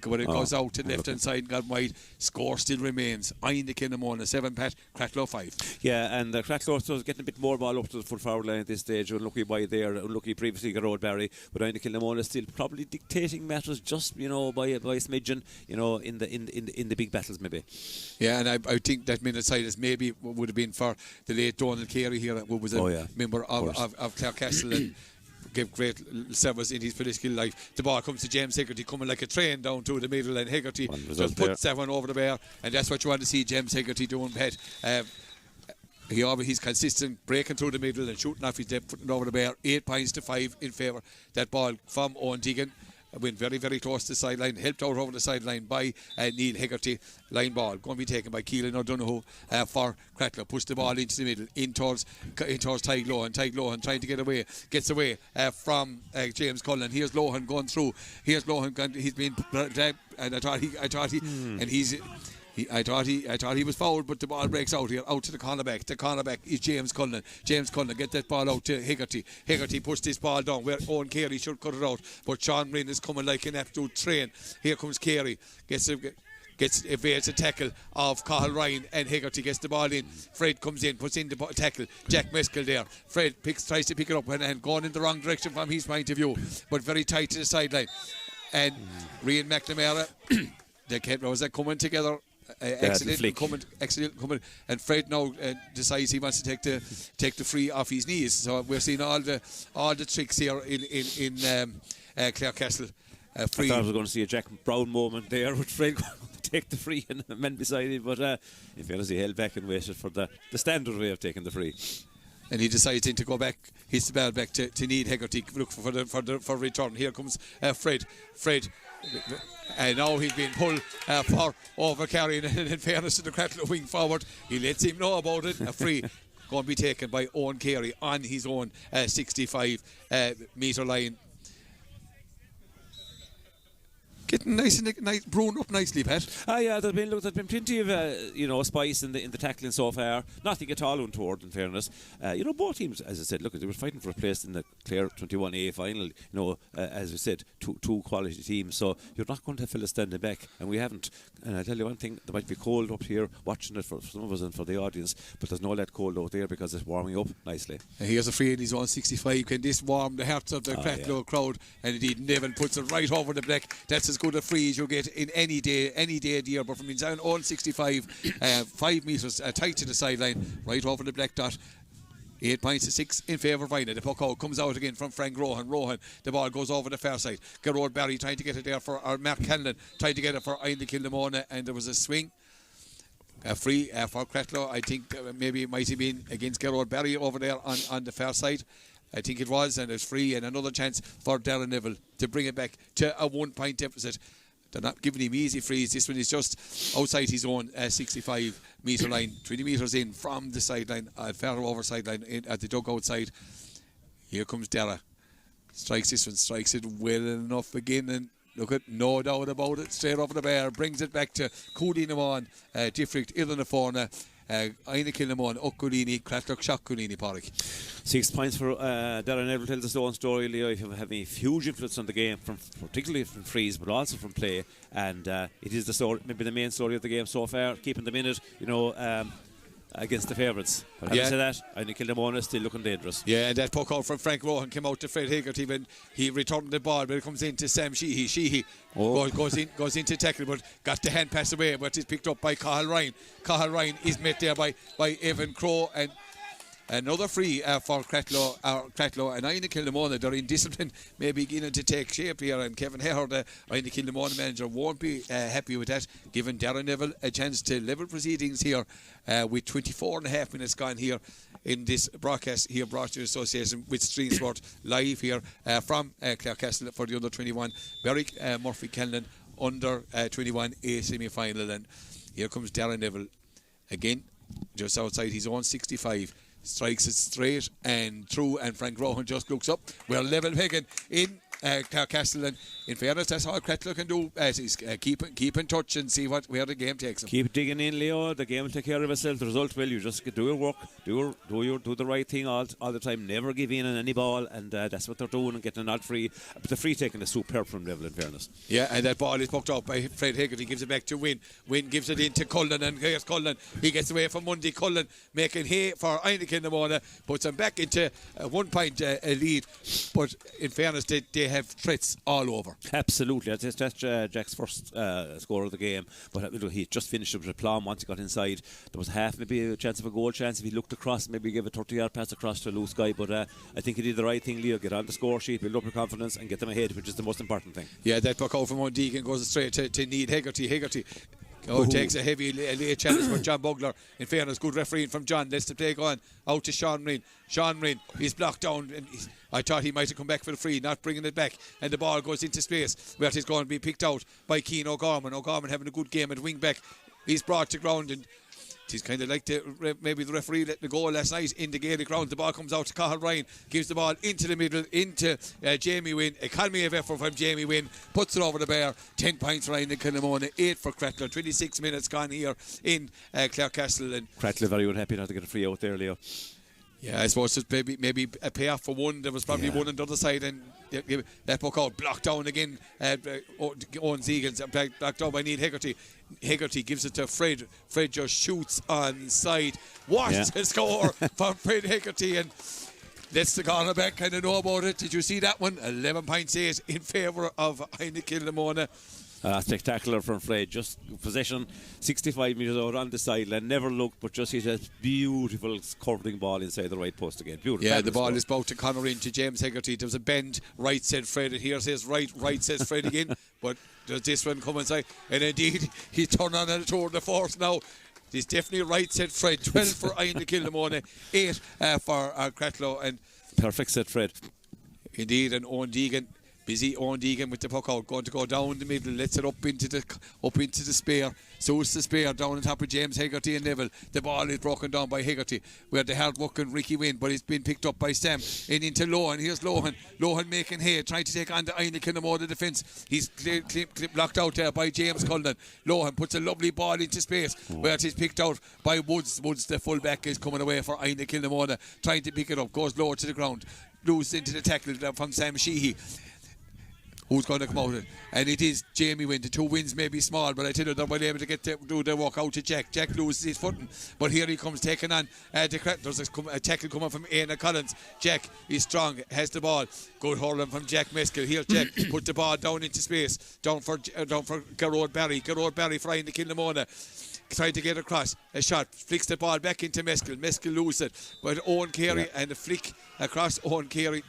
but it goes out to the left hand side and got wide. Score still remains. Inagh Kilnamona 7, Pat. Cratloe 5. Yeah, and Cratloe was getting a bit more ball up to the full forward line at this stage. Unlucky by there, unlucky previously Garrod Barry, but Inagh Kilnamona still probably dictating matters just by a smidgen, in the big battles maybe. Yeah, and I think that minute silence maybe would have been for the late Donald Carey here, who was a member of Clarecastle and gave great service in his political life. The ball comes to James Hegarty, coming like a train down to the middle, and Hegarty just puts that one over the bar, and that's what you want to see James Hegarty doing, Pat. He's consistent, breaking through the middle and shooting off his left, putting it over the bar. 8 points to 5 in favour. That ball from Owen Deegan went very, very close to the sideline, helped out over the sideline by Neil Hegarty. Line ball going to be taken by Keelan O'Donoghue for Cratloe. Push the ball into the middle, in towards Tyg Lohan. Tyg Lohan trying to gets away from James Cullen. Here's Lohan going through. He's been dragged, and I thought he was fouled, but the ball breaks out here, out to the cornerback. The cornerback is James Cullen. James Cullen get that ball out to Hegarty. Hegarty pushed this ball down where Owen Carey should cut it out, but Sean Rinn is coming like an absolute train. Here comes Carey. Evades a tackle of Cathal Ryan, and Hegarty gets the ball in. Fred comes in, puts in the tackle. Jack Meskel there. Fred tries to pick it up and going in the wrong direction from his point of view, but very tight to the sideline. And Rian McNamara, the Cratloe are coming together. Excellent coming, and Fred now decides he wants to take the free off his knees. So we're seeing all the tricks here in Clarecastle. Free. I thought I was going to see a Jack Brown moment there with Fred going to take the free and the men beside him, but in fairness he held back and waited for the standard way of taking the free. And he decides to go back, hits the ball back to Neil Hegarty, look for return. Here comes Fred, and now he's been pulled for overcarrying. And in fairness to the Cratloe wing forward, he lets him know about it. A free going to be taken by Owen Carey on his own 65 metre line. Getting nice, brewing up nicely, Pat. Yeah, there's been plenty of spice in the tackling so far. Nothing at all untoward, in fairness. Both teams, as I said, they were fighting for a place in the Clare U21A final. As we said, two quality teams. So you're not going to fill a standing back, and we haven't. And I tell you one thing: there might be cold up here watching it for some of us and for the audience, but there's no that cold out there because it's warming up nicely. And here's a free in his own 65. Can this warm the hearts of the Cratloe crowd? And indeed, Neville puts it right over the black. That's as good a free as you get in any day of the year. But from inside all 65, 5 metres tight to the sideline, right over the black dot. 8 points to 6 in favour of Inagh. The puck out comes out again from Frank Rohan. The ball goes over the far side. Garrod Barry trying to get it there for Mark Callinan, trying to get it for Inagh Kilnamona, and there was a swing. Free for Cratloe. I think maybe it might have been against Garrod Barry over there on the far side. I think it was, and it's free, and another chance for Darren Neville to bring it back to a 1 point deficit. They're not giving him easy frees. This one is just outside his own 65 metre line, 20 metres in from the sideline, far over sideline at the dugout side. Here comes Dara. Strikes this one, strikes it well enough again, and look at, no doubt about it, straight over the bar, brings it back to Kilnamona, Diffricht, Ilanaforna. Inagh Kilnamona, O'Culini, Cratloe, Shockculini, Porrick. 6 points for Darren Neville tells his own story. Leo having a huge influence on the game, particularly from frees, but also from play. And it is the story, maybe the main story of the game so far, keeping them in it. against the favourites. But having said that, I think Kilnamona is still looking dangerous. Yeah, and that puck out from Frank Rohan came out to Fred Hegarty when he returned the ball, but it comes into Sam Sheehy. Sheehy goes into tackle, but got the hand pass away, but is picked up by Cathal Ryan. Cathal Ryan is met there by Evan Crowe, and another free for Cratloe and Inagh Kilnamona. They're in discipline, maybe beginning to take shape here, and Kevin Hare, the Inagh Kilnamona manager, won't be happy with that, giving Darren Neville a chance to level proceedings here with 24.5 minutes gone here in this broadcast here, brought to you in association with Stream Sport live here from Clarecastle for the under 21 Berwick Murphy Callinan under 21A semi-final. And here comes Darren Neville again, just outside his own 65. Strikes it straight and through, and Frank Rohan just looks up. We're level pegging in Clarecastle, and in fairness, that's all Cratloe can do. Keep in touch and see where the game takes them. Keep digging in, Leo. The game will take care of itself. The result will. You just do your work, do the right thing all the time. Never give in on any ball, and that's what they're doing and getting a nod free. But the free taking is superb from Neville, in fairness. Yeah, and that ball is poked out by Fred Hegarty. Gives it back to Wynne. Wynne gives it into Cullen, and here's Cullen. He gets away from Mundy. Cullen making hay for Inagh Kilnamona, puts him back into a 1 point lead. But in fairness, they have threats all over. Absolutely. That's Jack's first score of the game. But he just finished with a plum once he got inside. There was maybe a chance of a goal chance if he looked across, maybe give a 30-yard pass across to a loose guy. But I think he did the right thing, Leo. Get on the score sheet, build up your confidence, and get them ahead, which is the most important thing. Yeah, that puck out from O'Deegan goes straight to Need Hegarty. Takes a heavy late challenge from John Bugler. In fairness, good refereeing from John. Lets the play go on out to Sean Ryn. Sean Ryn, he's blocked down, and I thought he might have come back for the free, not bringing it back, and the ball goes into space where it's going to be picked out by Cian O'Gorman. O'Gorman having a good game at wing back. He's brought to ground, and he's kind of like maybe the referee let the goal last night in the Gaelic ground. The ball comes out to Cathal Ryan, gives the ball into the middle, into Jamie Wynne. Economy of effort from Jamie Wynne, puts it over the bar. 10 points for Inagh Kilnamona, 8 for Cratloe. 26 minutes gone here in Clarecastle. And Cratloe very unhappy not to get a free out there, Leo. Yeah, I suppose it's maybe a payoff for one. There was probably one on the other side, and that puck out blocked down again. Owen Zegan's blocked down by Neil Hegarty. Hegarty gives it to Fred. Fred just shoots on side. What a score from Fred Hegarty, and lets the corner back kind of know about it. Did you see that one? 11.8 in favour of Inagh Kilnamona. Spectacular from Fred. Just possession 65 metres out on the sideline, never looked, but just hit a beautiful curving ball inside the right post again. Beautiful. Yeah, the ball is about to corner into James Hegarty. There was a bend, right said Fred, and here says right says Fred again, but does this one come inside? And indeed, he turned on a tour de force now. He's definitely right said Fred. 12 for Inagh Kilnamona, 8 for Cratloe, and perfect set Fred. Indeed, and Owen Deegan. Busy Owen Deegan with the puck out, going to go down the middle, lets it up into the spare. So it's the spare down on top of James Hegarty and Neville. The ball is broken down by Hegarty, where the hard working Ricky Wynne, but it's been picked up by Sam and into Lohan. Here's Lohan. Lohan making hay, trying to take on the Inagh Kilnamona defence. He's blocked out there by James Cullen. Lohan puts a lovely ball into space, where it is picked out by Woods. Woods, the full back, is coming away for Inagh Kilnamona, trying to pick it up, goes lower to the ground, loose into the tackle from Sam Sheehy. Who's going to come out of it? And it is Jamie Wynne. The two wins may be small, but I tell you, they're well able to do their work out to Jack. Jack loses his footing, but here he comes taking on there's a tackle coming from Éanna Collins. Jack is strong, has the ball. Good hurling from Jack Meskell. Here Jack put the ball down into space, down for Garrod Barry. Garrod Barry for Inagh Kilnamona. Trying to get across, a shot, flicks the ball back into Meskell. Meskell loses it, but Owen Carey and a flick across Owen Carey.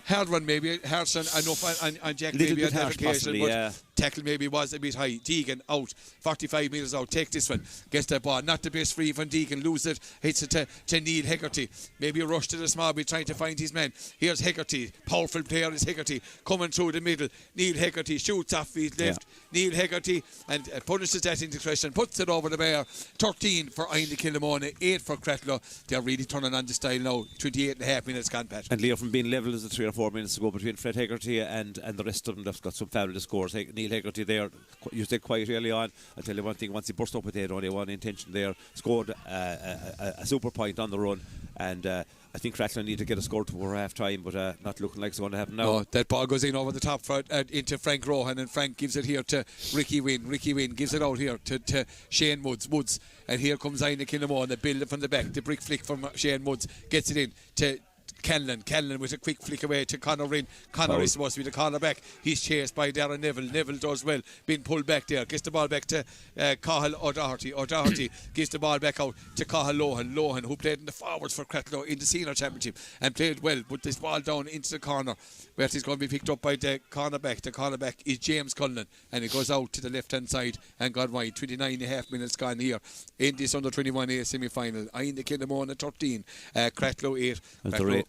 Hard run maybe, harsh enough on Jack maybe on that occasion, but tackle maybe was a bit high. Deegan out, 45 metres out, take this one, gets the ball, not the best free from Deegan, lose it, hits it to Neil Hegarty, maybe a rush to the small bit trying to find his man. Here's Hegarty, powerful player is Hegarty, coming through the middle. Neil Hegarty shoots off his left, Neil Hegarty, and punishes that indiscretion, puts it over the bar. 13 for Inagh Kilnamona, 8 for Cratloe. They're really turning on the style now. 28.5 minutes gone, Pat. And Leo, from being level as the 3 or 4 minutes ago between Fred Hegarty and the rest of them, they've got some fabulous scores. Neil Hegarty there, you said quite early on. I'll tell you one thing, once he burst up with it, only one intention there, scored a super point on the run, and I think Cratloe need to get a score before half time, but not looking like it's going to happen now. No, that ball goes in over the top into Frank Rohan, and Frank gives it here to Ricky Wynn. Ricky Wynn gives it out here to Shane Woods. And here comes Inagh Kilnamona, build it from the back. The brick flick from Shane Woods gets it in to Callinan with a quick flick away to Conor Rinn. Conor is supposed to be the corner back. He's chased by Darren Neville. Neville does well, being pulled back there. Gets the ball back to Cahill O'Doherty. O'Doherty gives the ball back out to Cahill Lohan, who played in the forwards for Cratloe in the senior championship and played well. Put this ball down into the corner where it is going to be picked up by the cornerback. The cornerback is James Cullinan, and it goes out to the left hand side and gone wide. 29.5 minutes gone here in this under 21A semi-final. Inagh Kilnamona 13, Cratloe 8.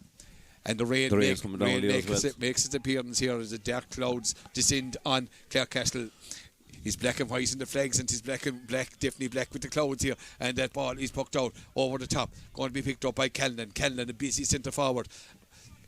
And the rain makes its appearance here as the dark clouds descend on Clarecastle. He's black and white in the flags, and he's definitely black with the clouds here. And that ball is pucked out over the top, going to be picked up by Callinan. Callinan, a busy centre forward.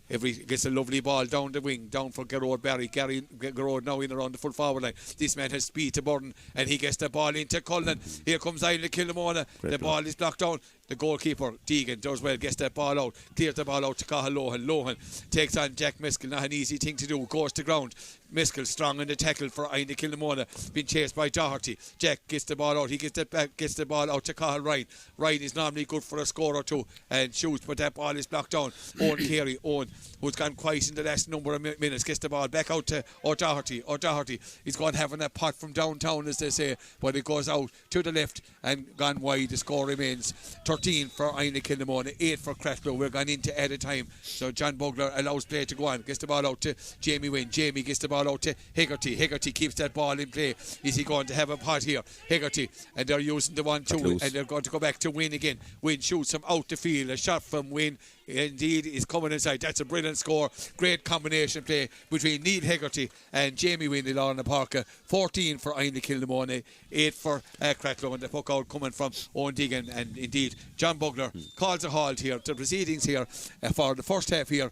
Gets a lovely ball down the wing, down for Garrod Barry. Garrod now in around the full forward line. This man has speed to burden, and he gets the ball into Cullinan. Here comes Inagh Kilnamona. The ball is blocked down. The goalkeeper, Deegan, does well, gets that ball out, clears the ball out to Cahill Lohan. Lohan takes on Jack Miskell, not an easy thing to do, goes to ground. Miskell strong in the tackle for Inagh Kilnamona, being chased by Doherty. Jack gets the ball out, he gets the ball out to Cahill Ryan. Ryan is normally good for a score or two and shoots, but that ball is blocked down. Owen Carey, who's gone quiet in the last number of minutes, gets the ball back out to O'Doherty. O'Doherty is going having a pot from downtown, as they say, but it goes out to the left and gone wide. The score remains 13 for Inagh Kilnamona, 8 for Cratloe. We're gone into added time, so John Bugler allows play to go on, gets the ball out to Jamie Wynn. Jamie gets the ball out to Hegarty. Hegarty keeps that ball in play. Is he going to have a pot here? Hegarty, and they're using the 1-2, and they're going to go back to Wynn again. Wynn shoots him out the field. A shot from Wynn indeed is coming inside. That's a brilliant score. Great combination play between Neil Hegarty and Jamie Wynn in Lorna Parker. 14 for Inagh Kilnamona, 8 for Cratloe, and the puck out coming from Owen Deegan. And indeed John Bugler calls a halt here to proceedings here for the first half here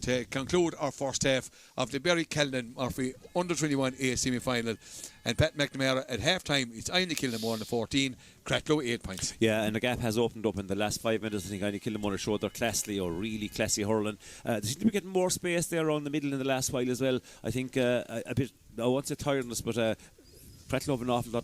to conclude our first half of the Berwick Callinan Murphy under 21A semi-final. And Pat McNamara at half time, it's Inagh Kilnamona 14, Cratloe 8 points. Yeah, and the gap has opened up in the last 5 minutes. I think Inagh Kilnamona showed their really classy hurling. They seem to be getting more space there around the middle in the last while as well. I think a bit, I won't say tiredness, but Cratloe have an awful lot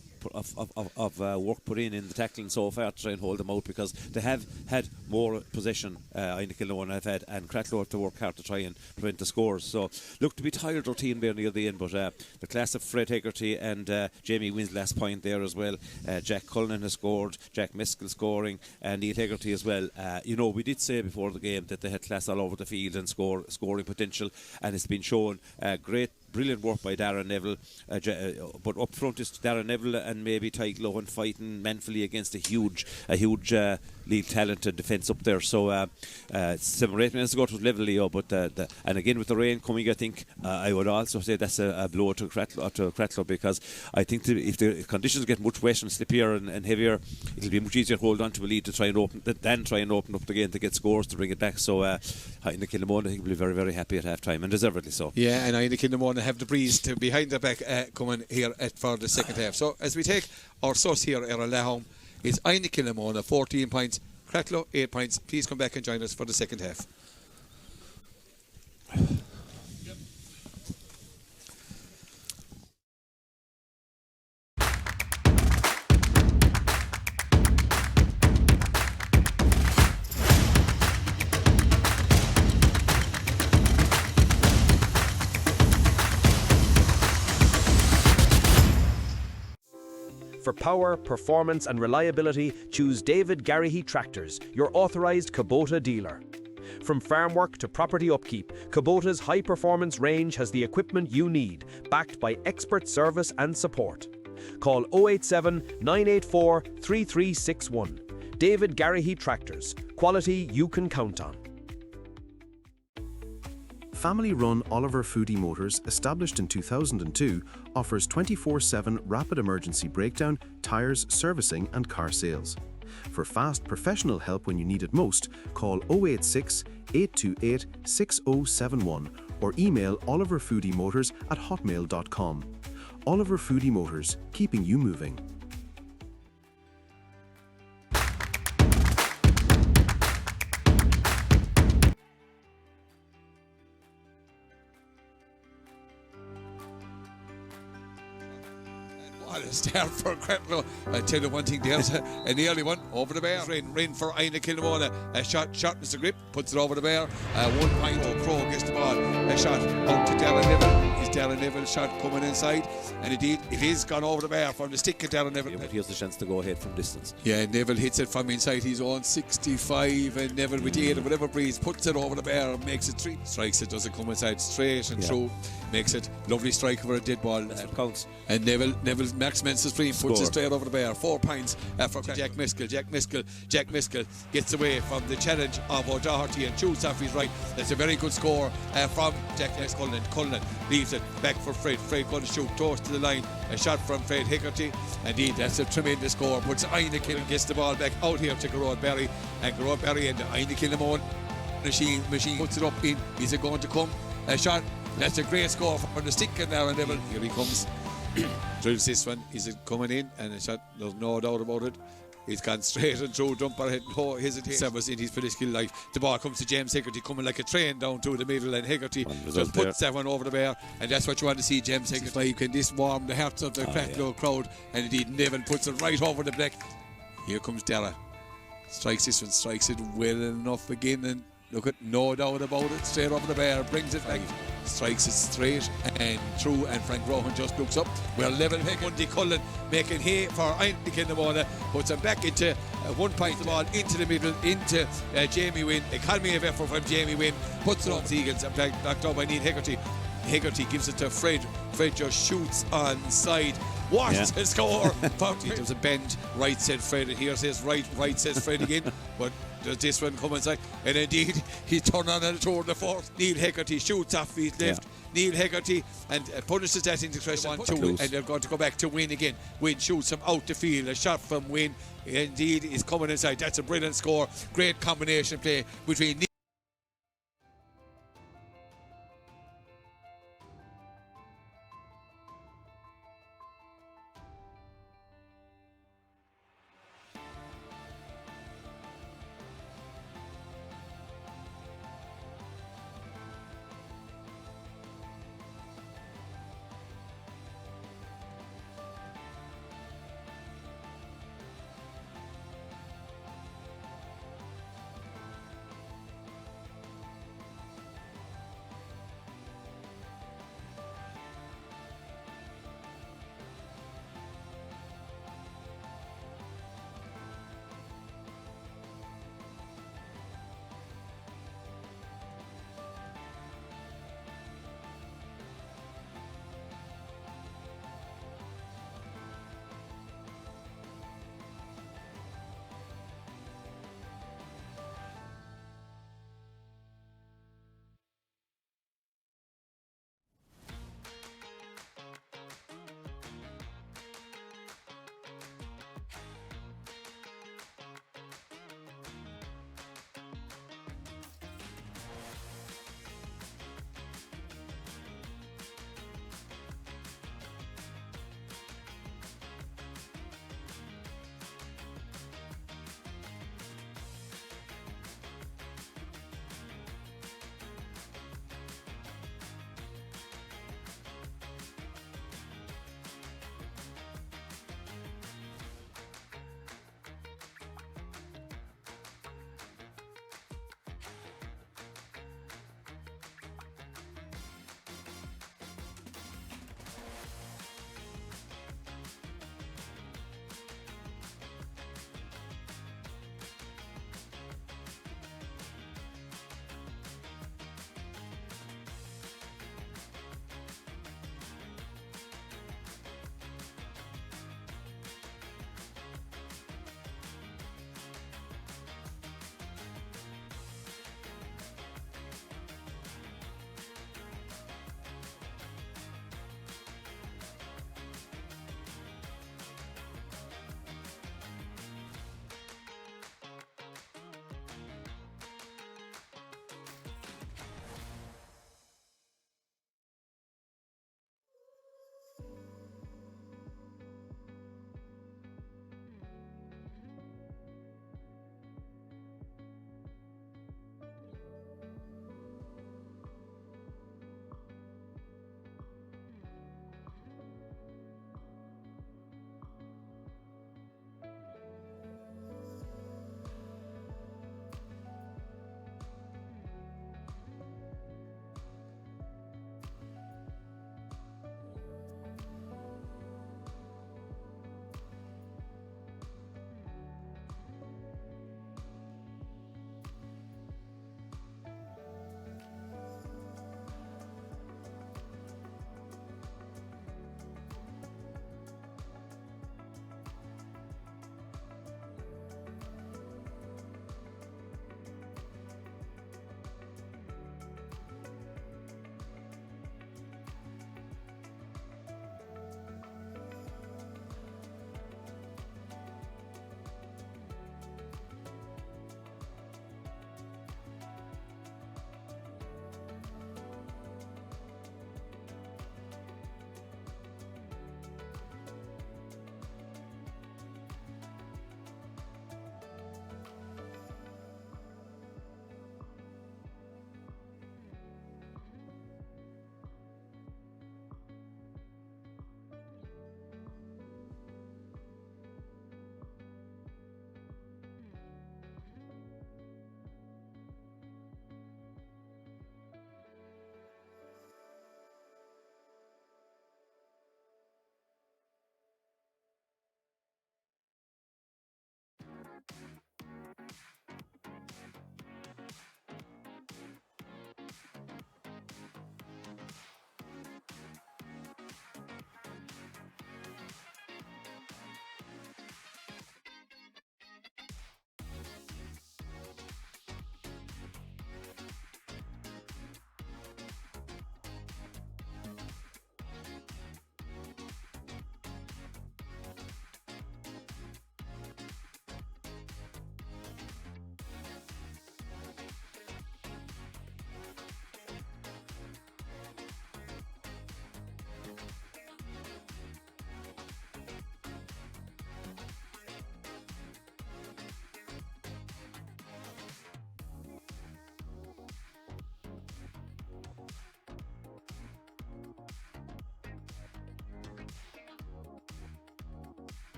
of work put in the tackling so far to try and hold them out, because they have had more possession, Inagh Kilnamona have had, and Cratloe have to work hard to try and prevent the scores. So look to be tired our team there near the end, but the class of Fred Hegarty and Jamie Wynn's last point there as well. Jack Cullinan has scored, Jack Miskell scoring, and Neil Hegarty as well. We did say before the game that they had class all over the field and scoring potential, and it's been shown. Brilliant work by Darren Neville, but up front is Darren Neville and maybe Tyke Lohan fighting manfully against a huge league talented defence up there. So 7 or 8 minutes ago it was level, Leo, but and again with the rain coming, I think I would also say that's a blow to Cratloe, because I think if the conditions get much wetter and slippier and heavier, it'll be much easier to hold on to a lead to try and open up the game to get scores to bring it back. So Inagh Kilnamona I think will be very, very happy at half time, and deservedly so. Yeah, and Inagh Kilnamona have the breeze to behind the back coming here for the second half. So as we take our sauce here at our home, it's Inagh Kilnamona 14 points, Cratloe 8 points. Please come back and join us for the second half. For power, performance and reliability, choose David Garrihy Tractors, your authorised Kubota dealer. From farm work to property upkeep, Kubota's high-performance range has the equipment you need, backed by expert service and support. Call 087 984 3361. David Garrihy Tractors, quality you can count on. Family-run Oliver Foodie Motors, established in 2002, offers 24/7 rapid emergency breakdown, tyres, servicing and car sales. For fast professional help when you need it most, call 086 828 6071 or email oliverfoodiemotors@hotmail.com. Oliver Foodie Motors, keeping you moving. What a start for Cratloe. I'll tell you one thing, there's an early one over the bar. Rain for Inagh Kilnamona. A shot, shortens the grip, puts it over the bar. 1 point, Pro gets the ball. A shot out to Darren Neville. Is Darren Neville's shot coming inside? And indeed, it is gone over the bar from the stick of Darren Neville. Yeah, but here's the chance to go ahead from distance. Yeah, Neville hits it from inside his own 65, and Neville with the 8 or whatever breeze puts it over the bar, makes it 3. Strikes it, doesn't come inside straight and through. Makes it lovely strike over a dead ball. That's what counts. And Neville Max Mensa's free, puts it straight over the bar. 4 points for Jack Miskell. Jack Miskell gets away from the challenge of O'Doherty and shoots off his right. That's a very good score from Jack Cullinan. Cullinan leaves it back for Fred. Fred going to shoot towards to the line. A shot from Fred Hickerty. Indeed, that's a tremendous score. Puts Inagh Kilnamona, gets the ball back out here to Garrod Barry. And Garrod Barry and Inagh Kilnamona machine puts it up in. Is it going to come? A shot. That's a great score from the stick and there, and Neville. Here he comes. Drills this one. Is it coming in? And a shot. There's no doubt about it. He's gone straight and through, jumper head, no hesitation. That was in his political life. The ball comes to James Higgerty, coming like a train down to the middle, and Higgerty just puts that one over the bar, and that's what you want to see, James Higgerty. Can this warm the hearts of the Cratloe crowd? And indeed, Neville puts it right over the black. Here comes Dara. Strikes this one, strikes it well enough again, and look at, no doubt about it, straight over the bar, brings it back. Strikes it straight and through, and Frank Rohan just looks up. We're level. Mundy Cullen making hay for Inagh Kilnamona, puts him back into 1 point the ball into the middle, into Jamie Wynn. Economy of effort from Jamie Wynn, puts it on Eagles and backed up by Neil Higgerty. Higgerty gives it to Fred. Fred just shoots on side. What a score! There's a bend, right said Fred, and here says right says Fred again. But does this one come inside? And indeed, he turned on and toward the fourth. Neil Higgerty shoots off his left. Neil Higgerty and punishes that into question 1-2, and they're going to go back to Wynn again. Wynn shoots him out the field. A shot from Wynn, indeed, is coming inside. That's a brilliant score. Great combination play between Neil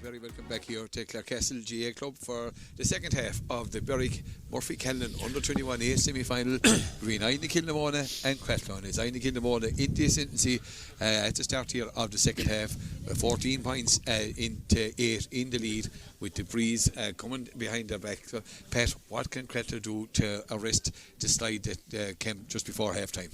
very welcome back here to Clarecastle GA Club for the second half of the Berwick Murphy Callinan under 21A semi-final between Inagh, Kilnamona and Cratloe. It's Inagh Kilnamona in the ascendancy at the start here of the second half, 14 points into 8 in the lead, with the breeze coming behind their back. So, Pat, what can Cratloe do to arrest the slide that came just before half time?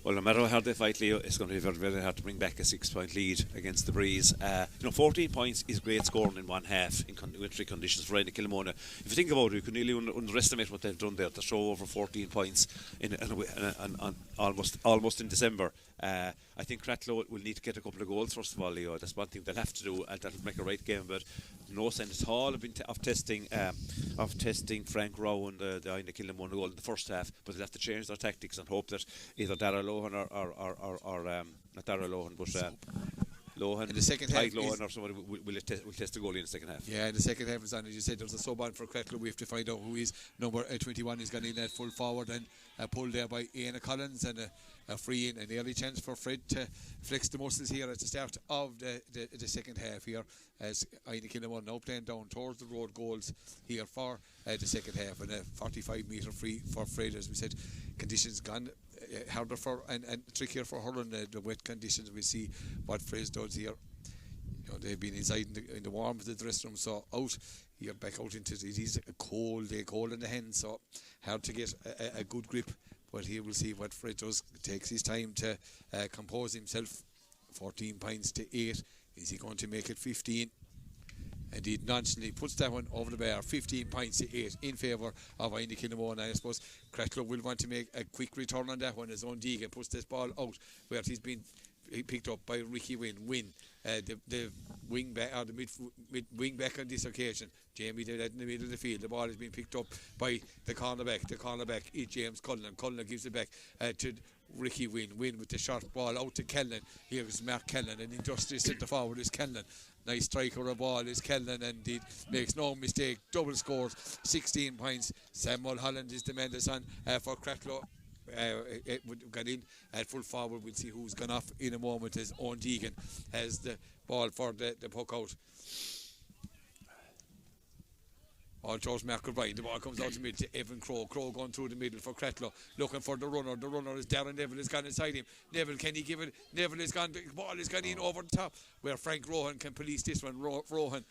Well, no matter how hard they fight, Leo, it's going to be very, very hard to bring back a 6-point lead against the breeze. 14 points is great scoring in one half in wintry conditions for Inagh Kilnamona. If you think about it, you can nearly underestimate what they've done there to show over 14 points in almost in December. I think Cratloe will need to get a couple of goals first of all, Leo. That's one thing they'll have to do, and that'll make a right game. But no sense at all of testing Frank Rowan, the Inagh Kilnamona goal in the first half. But they'll have to change their tactics and hope that either Darragh Lohan or not Darragh Lohan, but Lohan, in the second half, Lohan or somebody will test the goalie in the second half. Yeah, in the second half, as you said, there's a sub on for Cratloe. We have to find out who is number 21. He's gone in at full forward and pulled there by Inagh Collins, and a free in, an early chance for Fred to flex the muscles here at the start of the second half here, as Inagh Kilnamona now playing down towards the road goals here for the second half, and a 45-metre free for Fred. As we said, conditions gone harder for and trickier for Hurling, the wet conditions. We see what Fred does here. You know, they've been inside in the warm of the dressing room, so out here, back out into it is a cold day, cold in the hands, so hard to get a good grip. But here we'll see what Fred does. It takes his time to compose himself. 14 points to 8. Is he going to make it 15? And he nonchalantly puts that one over the bar. 15 points to 8 in favour of Inagh Kilnamona. I suppose Cratloe will want to make a quick return on that one as Deegan puts this ball out where he's been picked up by Ricky Wynn. The wing back, or the mid wing back on this occasion. Jamie did that in the middle of the field. The ball has been picked up by the cornerback. The cornerback is James Cullinan. Cullinan gives it back to Ricky Wynn with the short ball out to Callinan. Here is Mark Callinan, and industrious centre forward is Callinan. Nice striker of ball is Callinan, and he makes no mistake. Double scores, 16 points. Sam Mulholland is the man that's on for Cratloe. It would got in at full forward. We'll see who's gone off in a moment as Owen Deegan has the ball for the puck out. All towards Mark O'Brien. The ball comes out to mid to Evan Crowe. Crowe going through the middle for Cratloe, looking for the runner. The runner is Darren Neville. Has gone inside him. Neville, can he give it? Neville is gone. The ball is gone in over the top, where Frank Rohan can police this one. Rohan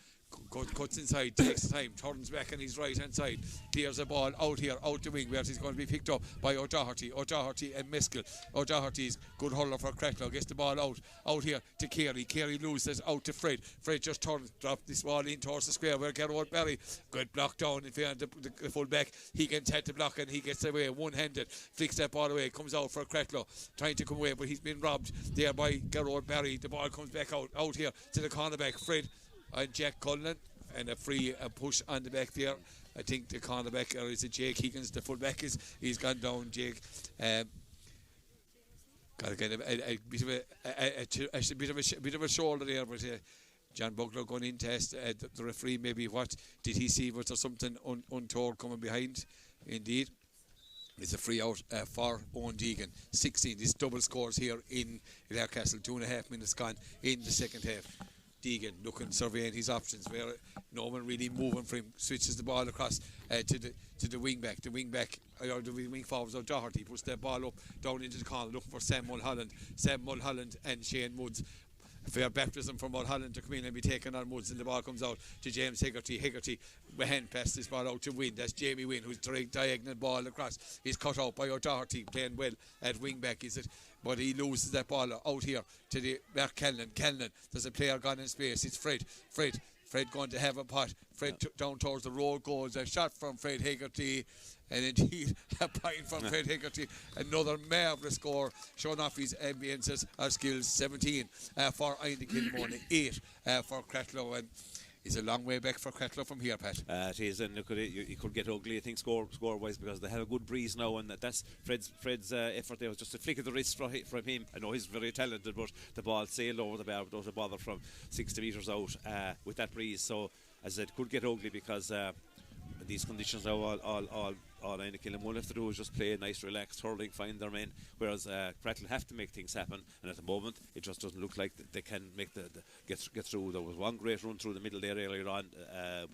cuts inside, takes time, turns back on his right hand side, clears the ball out here, out the wing, where he's going to be picked up by O'Doherty and Meskel. O'Doherty's good hurler for Cratloe, gets the ball out here to Carey loses out to Fred just turns, drops this ball in towards the square where Gerard Barry good block down in front of the full back. He can take the block and he gets away one-handed, flicks that ball away, comes out for Cratloe, trying to come away, but he's been robbed there by Gerard Barry. The ball comes back out here to the cornerback Fred and Jack Cullinan, and a free push on the back there. I think the cornerback, or is it Jake Higgins, the fullback, he's gone down. Jake got to get a bit of a shoulder there, but John Bugler going in test the referee. Maybe what did he see? Was there something untoward coming behind? Indeed, it's a free out for Owen Deegan. 16. This double scores here in Clarecastle. 2.5 minutes gone in the second half. Deegan looking, surveying his options, where no one really moving for him. Switches the ball across to the wing back. The wing back, or the wing forwards of Doherty, puts their ball up down into the corner, looking for Sam Mulholland and Shane Woods. Fair baptism for Mulholland to come in and be taken on Woods, and the ball comes out to James Hegarty. Hand pass this ball out to Wynn. That's Jamie Wynn, who's diagonal ball across. He's cut out by O'Doherty, playing well at wing back, is it? But he loses that ball out here to the Mark Callinan. There's a player gone in space. It's Fred going to have a pot. Fred took down towards the road goals. A shot from Fred Hegarty, and indeed a point from Fred Hegarty. Another marvellous score, showing off his ambiences or skills. 17 for Inagh Kilnamona, 8 for Cratloe, and it's a long way back for Cratloe from here, Pat. It is, and look, it could get ugly, I think, score-wise, because they have a good breeze now, and that's Fred's effort there was just a flick of the wrist from him. I know he's very talented, but the ball sailed over the bar without a bother from 60 metres out with that breeze. So, as I said, could get ugly because these conditions now all all Inagh Kilnamona have to do is just play a nice, relaxed hurling, find their men, whereas Cratloe have to make things happen, and at the moment it just doesn't look like they can make get through. There was one great run through the middle there earlier on.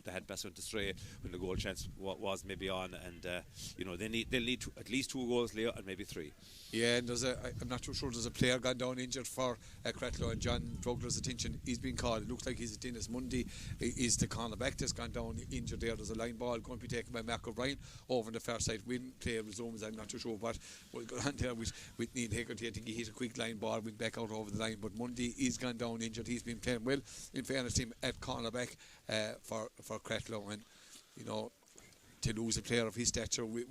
They had pass went astray when the goal chance was maybe on, and they'll need at least 2 goals, Leo, and maybe 3. Yeah, and I'm not too sure there's a player gone down injured for Cratloe, and John Drogler's attention. He's been called. It looks like he's Dennis Mundy is the cornerback that's gone down injured there. There's a line ball going to be taken by Mark O'Brien over on the far side. When play resumes, I'm not too sure what will go on there with Neil Hegarty. I think he hit a quick line ball, went back out over the line, but Mundy is gone down injured. He's been playing well, in fairness to him, at cornerback for Cratloe, and to lose a player of his stature will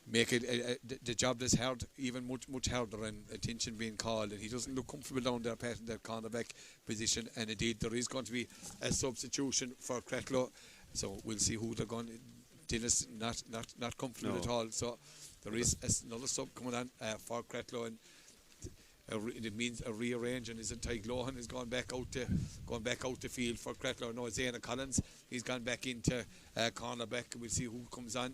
make it the job that's hard, even much harder, and attention being called, and he doesn't look comfortable down there patting that cornerback position. And indeed there is going to be a substitution for Cratloe, so we'll see who they're going. Dennis not comfortable at all, so there is another sub coming on for Cratloe, and it means a rearranging. Is it Tyg Lohan is going back out the field for Cratloe? No, it's Éanna Collins. He's gone back into cornerback. We'll see who comes on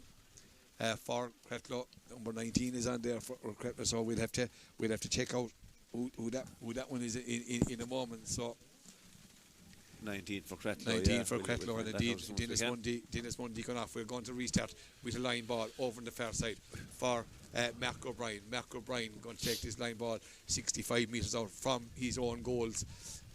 for Cratloe. Number 19 is on there for Cratloe, so we'll have to check out who that one is in a moment. So 19 for Cratloe. 19 for Cratloe, and indeed Dennis Mundy gone off. We're going to restart with a line ball over on the far side for Mark O'Brien. Mark O'Brien going to take this line ball 65 metres out from his own goals,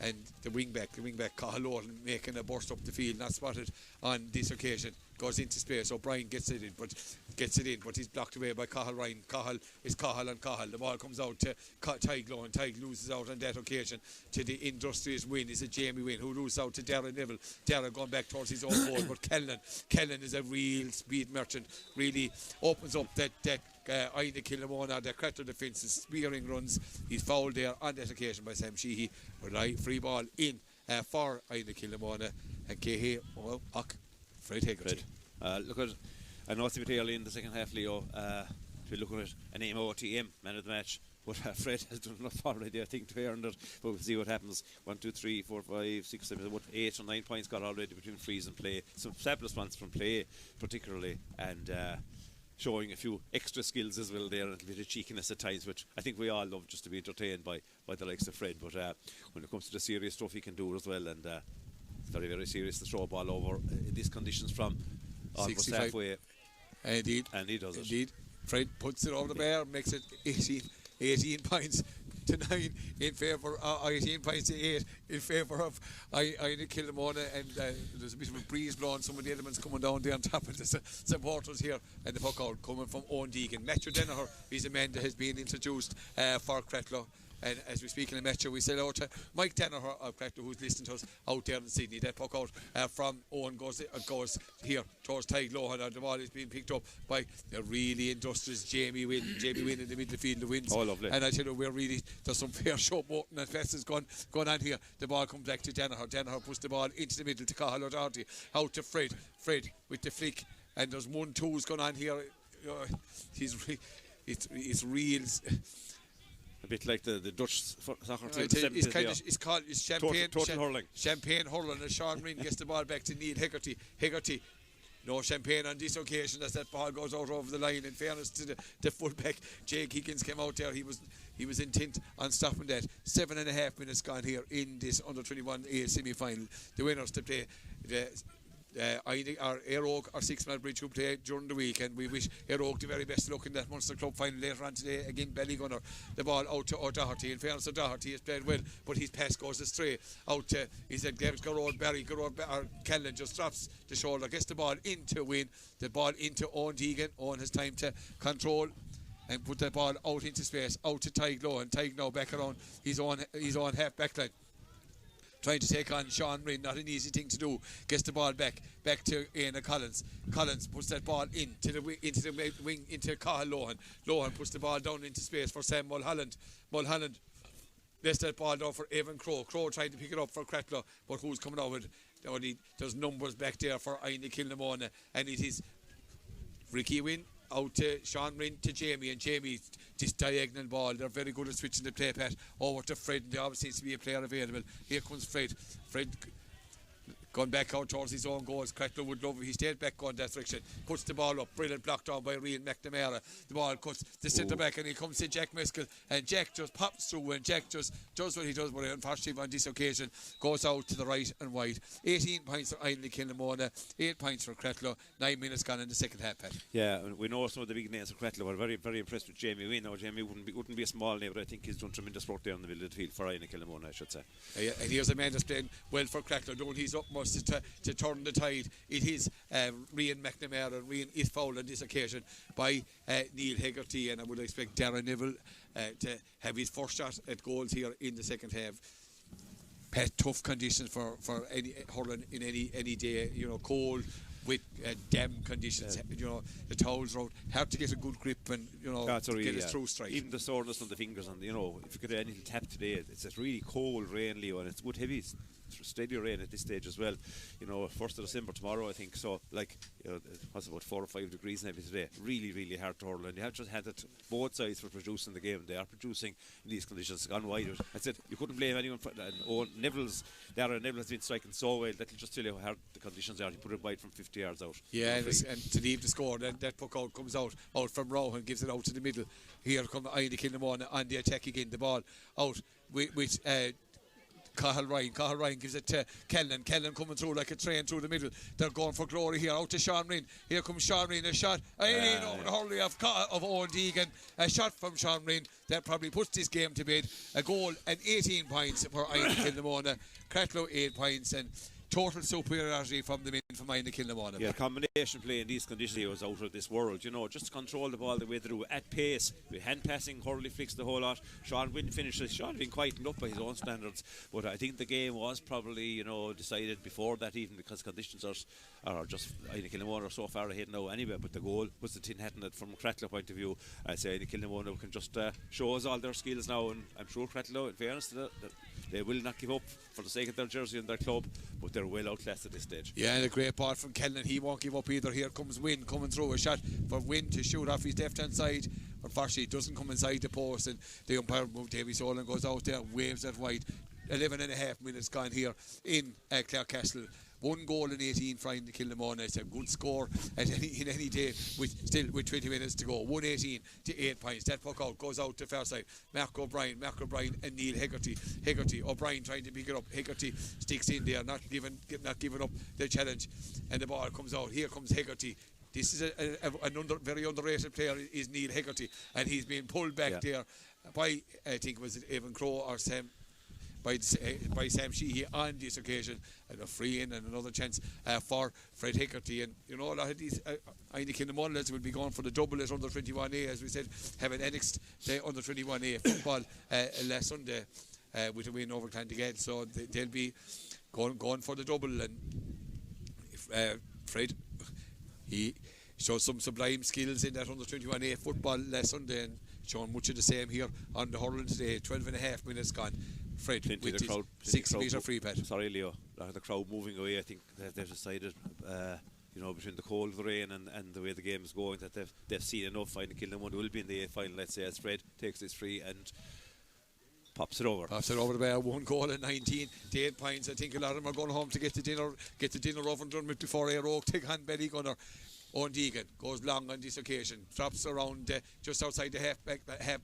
and the wingback Callinan making a burst up the field, not spotted on this occasion, goes into space. O'Brien gets it in, but he's blocked away by Cahill Ryan. Cahill is Cahill and Cahill. The ball comes out to Tyglow, and Tyg loses out on that occasion to the industrious Win. Is it Jamie Wynn who loses out to Darren Neville? Darren going back towards his own goal, but Callinan is a real speed merchant, really opens up that Inagh Kilnamona, the Cratloe defence, spearing runs. He's fouled there on that occasion by Sam Sheehy. Free ball in for Inagh Kilnamona, and Kehe Fred Hegarty. Look at, I know it's a bit early in the second half, Leo, to look at an AMOTM man of the match, but Fred has done enough already, I think, to earn it, but we'll see what happens. 1, 2, 3, 4, 5, 6, 7, 8 or 9 points got already between freeze and play, some fabulous ones from play particularly, and showing a few extra skills as well there, and a bit of cheekiness at times, which I think we all love, just to be entertained by the likes of Fred. But when it comes to the serious stuff, he can do it as well, and it's very, very serious to throw a ball over in these conditions from almost 65. halfway. Indeed. And he does it. Indeed. Fred puts it over the bar, makes it 18 points to 9 in favour, 18 points to 8 in favour of Inagh Kilnamona, and there's a bit of a breeze blowing. Some of the elements coming down there on top of the supporters here, and the puck out coming from Owen Deegan. Matthew Denneher is a man that has been introduced for Cratloe. And as we speak in the match, we say hello to Mike Denneher of Cratloe, who's listening to us out there in Sydney. That puck out from Owen goes here towards Tyg Lohan, and the ball is being picked up by a really industrious Jamie Wynn in the middle of the field, the wins. Oh, lovely. And I tell you, there's some fair showboating and fest is going on here. The ball comes back to Denneher. Denneher puts the ball into the middle to Cahill O'Doherty, out to Fred with the flick, and there's 1-2s going on here. It's real. A bit like the Dutch soccer team. It's called Champagne. Total Hurling. Champagne Hurling, and Sean Rinn gets the ball back to Neil Hegarty. No champagne on this occasion as that ball goes out over the line. In fairness to the fullback, Jake Higgins came out there. He was intent on stopping that. 7.5 minutes gone here in this under-21A semi-final. The winners to play Air Oak or Six Mile Bridge who play during the week, and we wish Air Oak the very best luck in that Munster Club final later on today. Again, Ballygunner, the ball out to O'Doherty. In fairness, O'Doherty has played well, but his pass goes astray out to, he said, Callinan just drops the shoulder, gets the ball into Win, the ball into Owen Deegan. Owen has time to control and put the ball out into space, out to Tyglow, and Tyg now back around his own half back line, trying to take on Sean Rinn. Not an easy thing to do. Gets the ball back to Éanna Collins. Collins puts that ball into the wing into Cahill Lohan. Lohan puts the ball down into space for Sam Mulholland. Mulholland lets that ball down for Evan Crowe. Crowe trying to pick it up for Cratloe, but who's coming out with there's numbers back there for Inagh Kilnamona, and it is Ricky Wynn out to Sean Rinn to Jamie, and Jamie this diagonal ball. They're very good at switching the play pat over to Fred, and there always seems to be a player available. Here comes Fred Gone back out towards his own goals. Cratloe would love it. He stayed back going that direction. Puts the ball up. Brilliant block down by Rian McNamara. The ball cuts the centre back and he comes to Jack Meskel. And Jack just pops through and Jack just does what he does. But unfortunately on this occasion goes out to the right and wide. 18 points for Inagh Kilnamona. 8 points for Cratloe. 9 minutes gone in the second half, Pat. Yeah, we know some of the big names of Cratloe. We're very, very impressed with Jamie Wynne. Now, Jamie wouldn't be a small name, but I think he's done tremendous work there in the middle of the field for Inagh Kilnamona, I should say. And here's a man that's playing well for Cratloe, doing his utmost to turn the tide. It is Rian McNamara. Rian is fouled on this occasion by Neil Hegarty, and I would expect Darren Neville to have his first shot at goals here in the second half. Pat, tough conditions for any hurling in any day, cold with damp conditions, the towels are out, hard to get a good grip and get a through strike. Even the soreness on the fingers, and if you could have any tap today, it's a really cold rain, Leo, and it's good heavy steady rain at this stage as well. 1st of December tomorrow, I think. So, what's about 4 or 5 degrees maybe today. Really, really hard to hurl, and you have just had it both sides for producing the game. They are producing in these conditions. Gone wide. I said you couldn't blame anyone for that. Darren Neville has been striking so well. That'll just tell you how hard the conditions are. He put it wide from 50 yards out. Yeah, and to leave the score, that puck out comes out from Rowe and gives it out to the middle. Here come Inagh Kilnamona on the attack again. The ball out with Cathal Ryan gives it to Callinan. Callinan coming through like a train through the middle. They're going for glory here. Out to Sean Ryn. Here comes Sean Ryn. A shot. Over the hurley of Owen Deegan. A shot from Sean Ryn that probably puts this game to bed. A goal and 18 points for Inagh Kilnamona. Cratloe 8 points and total superiority from the men from Inagh Kilnamona. Yeah, combination play in these conditions was out of this world. Just control the ball the way through at pace, with hand passing, hurley flicks, the whole lot. Sean Wynne finishes. Sean been quietened up by his own standards, but I think the game was probably decided before that, even because conditions are just Inagh Kilnamona are so far ahead now anyway. But the goal was the tin hatting it from a Cratloe point of view. I say Inagh Kilnamona can just show us all their skills now, and I'm sure Cratloe, in fairness to them, they will not give up for the sake of their jersey and their club, but they're well outclassed at this stage. Yeah, and a great ball from Callinan. He won't give up either. Here comes Wynne coming through. A shot for Wynne to shoot off his left hand side. Unfortunately, it doesn't come inside the post, and the umpire, Davy Solon, goes out there, waves that wide. 11 and a half minutes gone here in Clarecastle. 1 goal in 18 for Inagh Kilnamona. It's a good score in any day with 20 minutes to go. 118 to 8 points. That puck out goes out to far side. Mark O'Brien and Neil Hegarty. O'Brien trying to pick it up. Hegarty sticks in there, not giving up the challenge, and the ball comes out. Here comes Hegarty. This is a very underrated player is Neil Hegarty, and he's being pulled back there by, I think it was Evan Crowe or Sam, by Sam Sheehy on this occasion, and a free in and another chance for Fred Hegarty. And a lot of these Inagh Kilnamona lads will be going for the double at under 21A, as we said, having annexed the under 21A football last Sunday with a win over Clondigad, so they'll be going for the double. And Fred, he showed some sublime skills in that under 21A football last Sunday, and showing much of the same here on the hurling today. 12 and a half minutes gone. Fred with his 6 metre free pad. Sorry, Leo. The crowd moving away. I think that they've decided, between the cold, the rain, and the way the game is going, that they've seen enough. Inagh Kilnamona will be in the A final, let's say, as Fred takes this free and pops it over the bar. 1 goal and 19 to 8 points. I think a lot of them are going home to get the dinner oven done with before Air Oak take on Belly Gunner. Owen Deegan goes long on this occasion, drops around just outside the half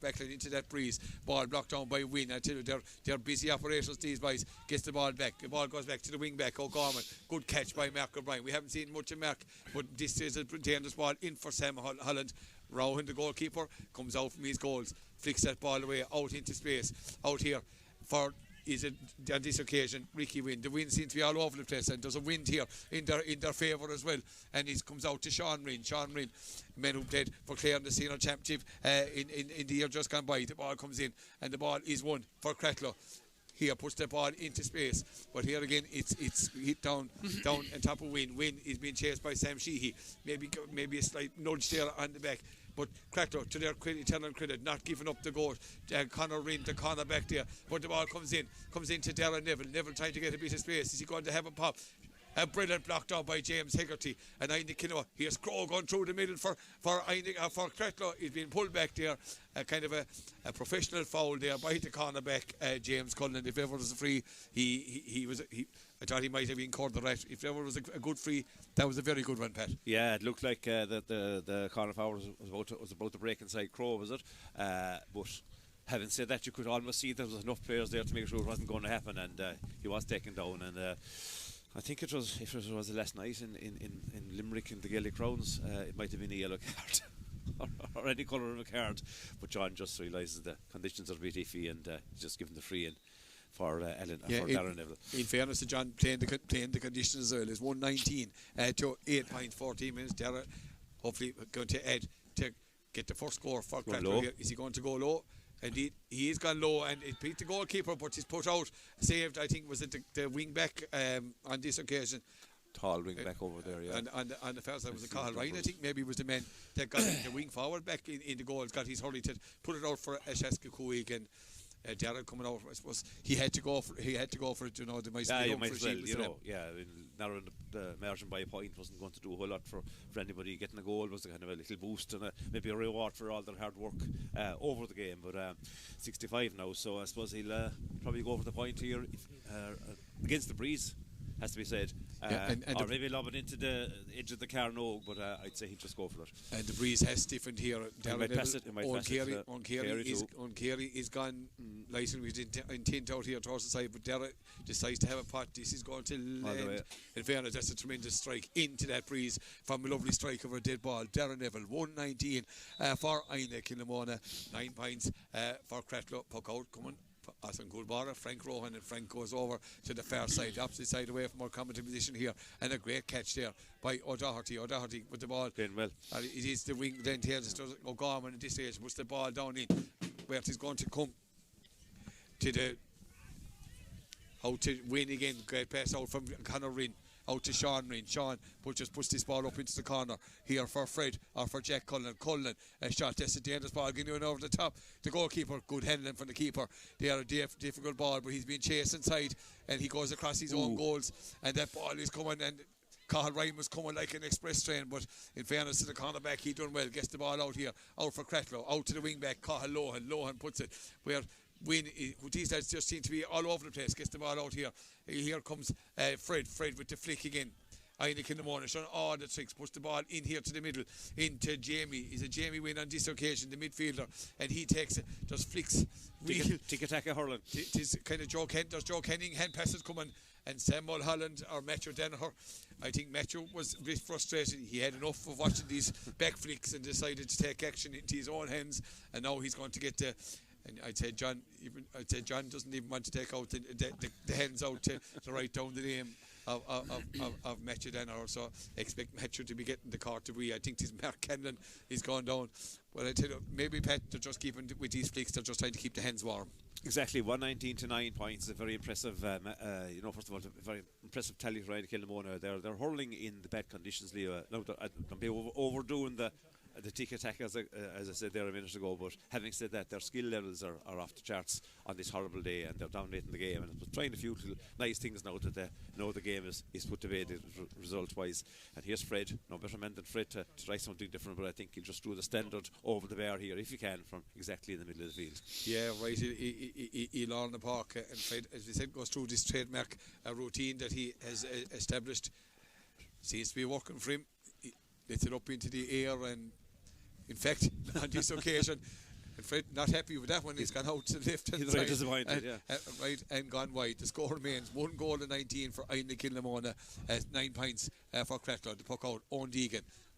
back line into that breeze. Ball blocked down by Wynne. I tell you, they're busy operators, these boys. Gets the ball back. The ball goes back to the wing back, O'Gorman. Good catch by Mark O'Brien. We haven't seen much of Mark, but this is a dangerous ball in for Sam Holland. Rowan, the goalkeeper, comes out from his goals, flicks that ball away out into space. Out here for, on this occasion, Ricky Wynne. The wind seems to be all over the place, and there's a wind here in their favour as well. And he comes out to Sean Ryn, men who played for Clare in the senior championship in the year just gone by. The ball comes in, and the ball is won for Cratloe. Here puts the ball into space, but here again it's hit down on top of Wynne. Wynne is being chased by Sam Sheehy. Maybe a slight nudge there on the back. But Cratloe, to their eternal credit, not giving up the goal. Conor Ryn, the corner back there, but the ball comes in to Darren Neville. Neville trying to get a bit of space. Is he going to have a pop? A brilliant block down by James Hegarty. And Inagh Kilnamona. Here's Crowe going through the middle for Cratloe. He's been pulled back there. Kind of a professional foul there by the cornerback, James Cullen. If ever was a free, I thought he might have been called the rat. If ever was a good free, that was a very good one, Pat. Yeah, it looked like the corner foul was about to break inside Crowe, was it? But having said that, you could almost see there was enough players there to make sure it wasn't going to happen, and he was taken down. And I think if it was last night in Limerick in the Gaelic Crowns, it might have been a yellow card. or any colour of a card, but John just realises the conditions are a bit iffy, and just given the free in for Ellen, for Darren Neville. In fairness to John, playing the conditions as well, is 119 to 8.14 minutes. Darren hopefully going to add to get the first score for Cratloe here. Is he going to go low? Indeed, he is gone low, and it beat the goalkeeper, but he's put out, saved. I think was it the wing back on this occasion. Tall wing back over there, yeah. And the first time was a Cathal Ryan, I think maybe was the man that got the wing forward back in the goal. Got his hurry to put it out for Shaska Kuig, and Darren coming out. I suppose he had to go for it. You know, they might you might as well. You know, narrowing the margin by a point wasn't going to do a whole lot for anybody. Getting a goal was a kind of a little boost and maybe a reward for all their hard work over the game. But 65 now, so I suppose he'll probably go for the point here against the breeze. Has to be said, or maybe lob it into the edge of the Carnogue, but I'd say he'd just go for it. And the breeze has stiffened here. Carey is gone nice and with intent out here towards the side, but Derek decides to have a pot. This is going to land. In fairness, that's a tremendous strike into that breeze from a lovely strike of a dead ball. Darren Neville, 119 for Inagh Kilnamona, 9 points for Cratloe. Puck out, coming. Awesome good ball. Frank Rohan, and Frank goes over to the far side, the opposite side away from our commentary position here, and a great catch there by O'Doherty with the ball. Doing well. It is the wing then here just O'Gorman at this stage puts the ball down in where it is going to come to the how to win again. Great pass out from Conor Rinn out to Sean Rinn. Sean just puts this ball up into the corner here for Fred or for Jack Cullinan. A shot, that's a dangerous ball getting over the top. The goalkeeper, good handling from the keeper. They are a difficult ball, but he's being chased inside and he goes across his own goals, and that ball is coming, and Cathal Ryan was coming like an express train, but in fairness to the cornerback, he done well. Gets the ball out here, out for Cratloe, out to the wing back, Cathal Lohan puts it where these guys just seem to be all over the place. Gets the ball out here. Here comes Fred with the flick again. Inagh Kilnamona showing all the tricks, puts the ball in here to the middle, into Jamie. Is a Jamie win on this occasion, the midfielder, and he takes it, just flicks. Tiki-taka hurling. It is kind of there's Joe Kenning, hand passes coming, and Sam Mulholland or Matthew Danaher. I think Matthew was a bit frustrated. He had enough of watching these back flicks and decided to take action into his own hands, and now he's going to get the. And I'd say John doesn't even want to take out the hands out to write down the name of Matthew Danaher. So expect Matthew to be getting the card to be. I think this Mark Kennan is gone down. But I tell you, maybe Pat, they're just keeping with these flicks. They're just trying to keep the hands warm. Exactly, 119 to 9 points. A very impressive, first of all, a very impressive tally for Inagh Kilnamona. They're hurling in the bad conditions, Leo. Now, don't be overdoing the tiki-taka, as I said there a minute ago, but having said that, their skill levels are off the charts on this horrible day, and they're dominating the game, and trying a few little nice things now that they know the game is put to bed result-wise. And here's Fred, no better man than Fred to try something different, but I think he'll just do the standard over the bar here, if he can, from exactly in the middle of the field. Yeah, right, he'll on the park, and Fred, as we said, goes through this trademark routine that he has established. Seems to be working for him. He lets it up into the air, and in fact, on this occasion, Fred not happy with that one. He's gone out to the left hand side. Right, disappointed, and gone wide. The score remains 1 goal to 19 for Inagh Kilnamona, 9 points for Cratloe. The puck out,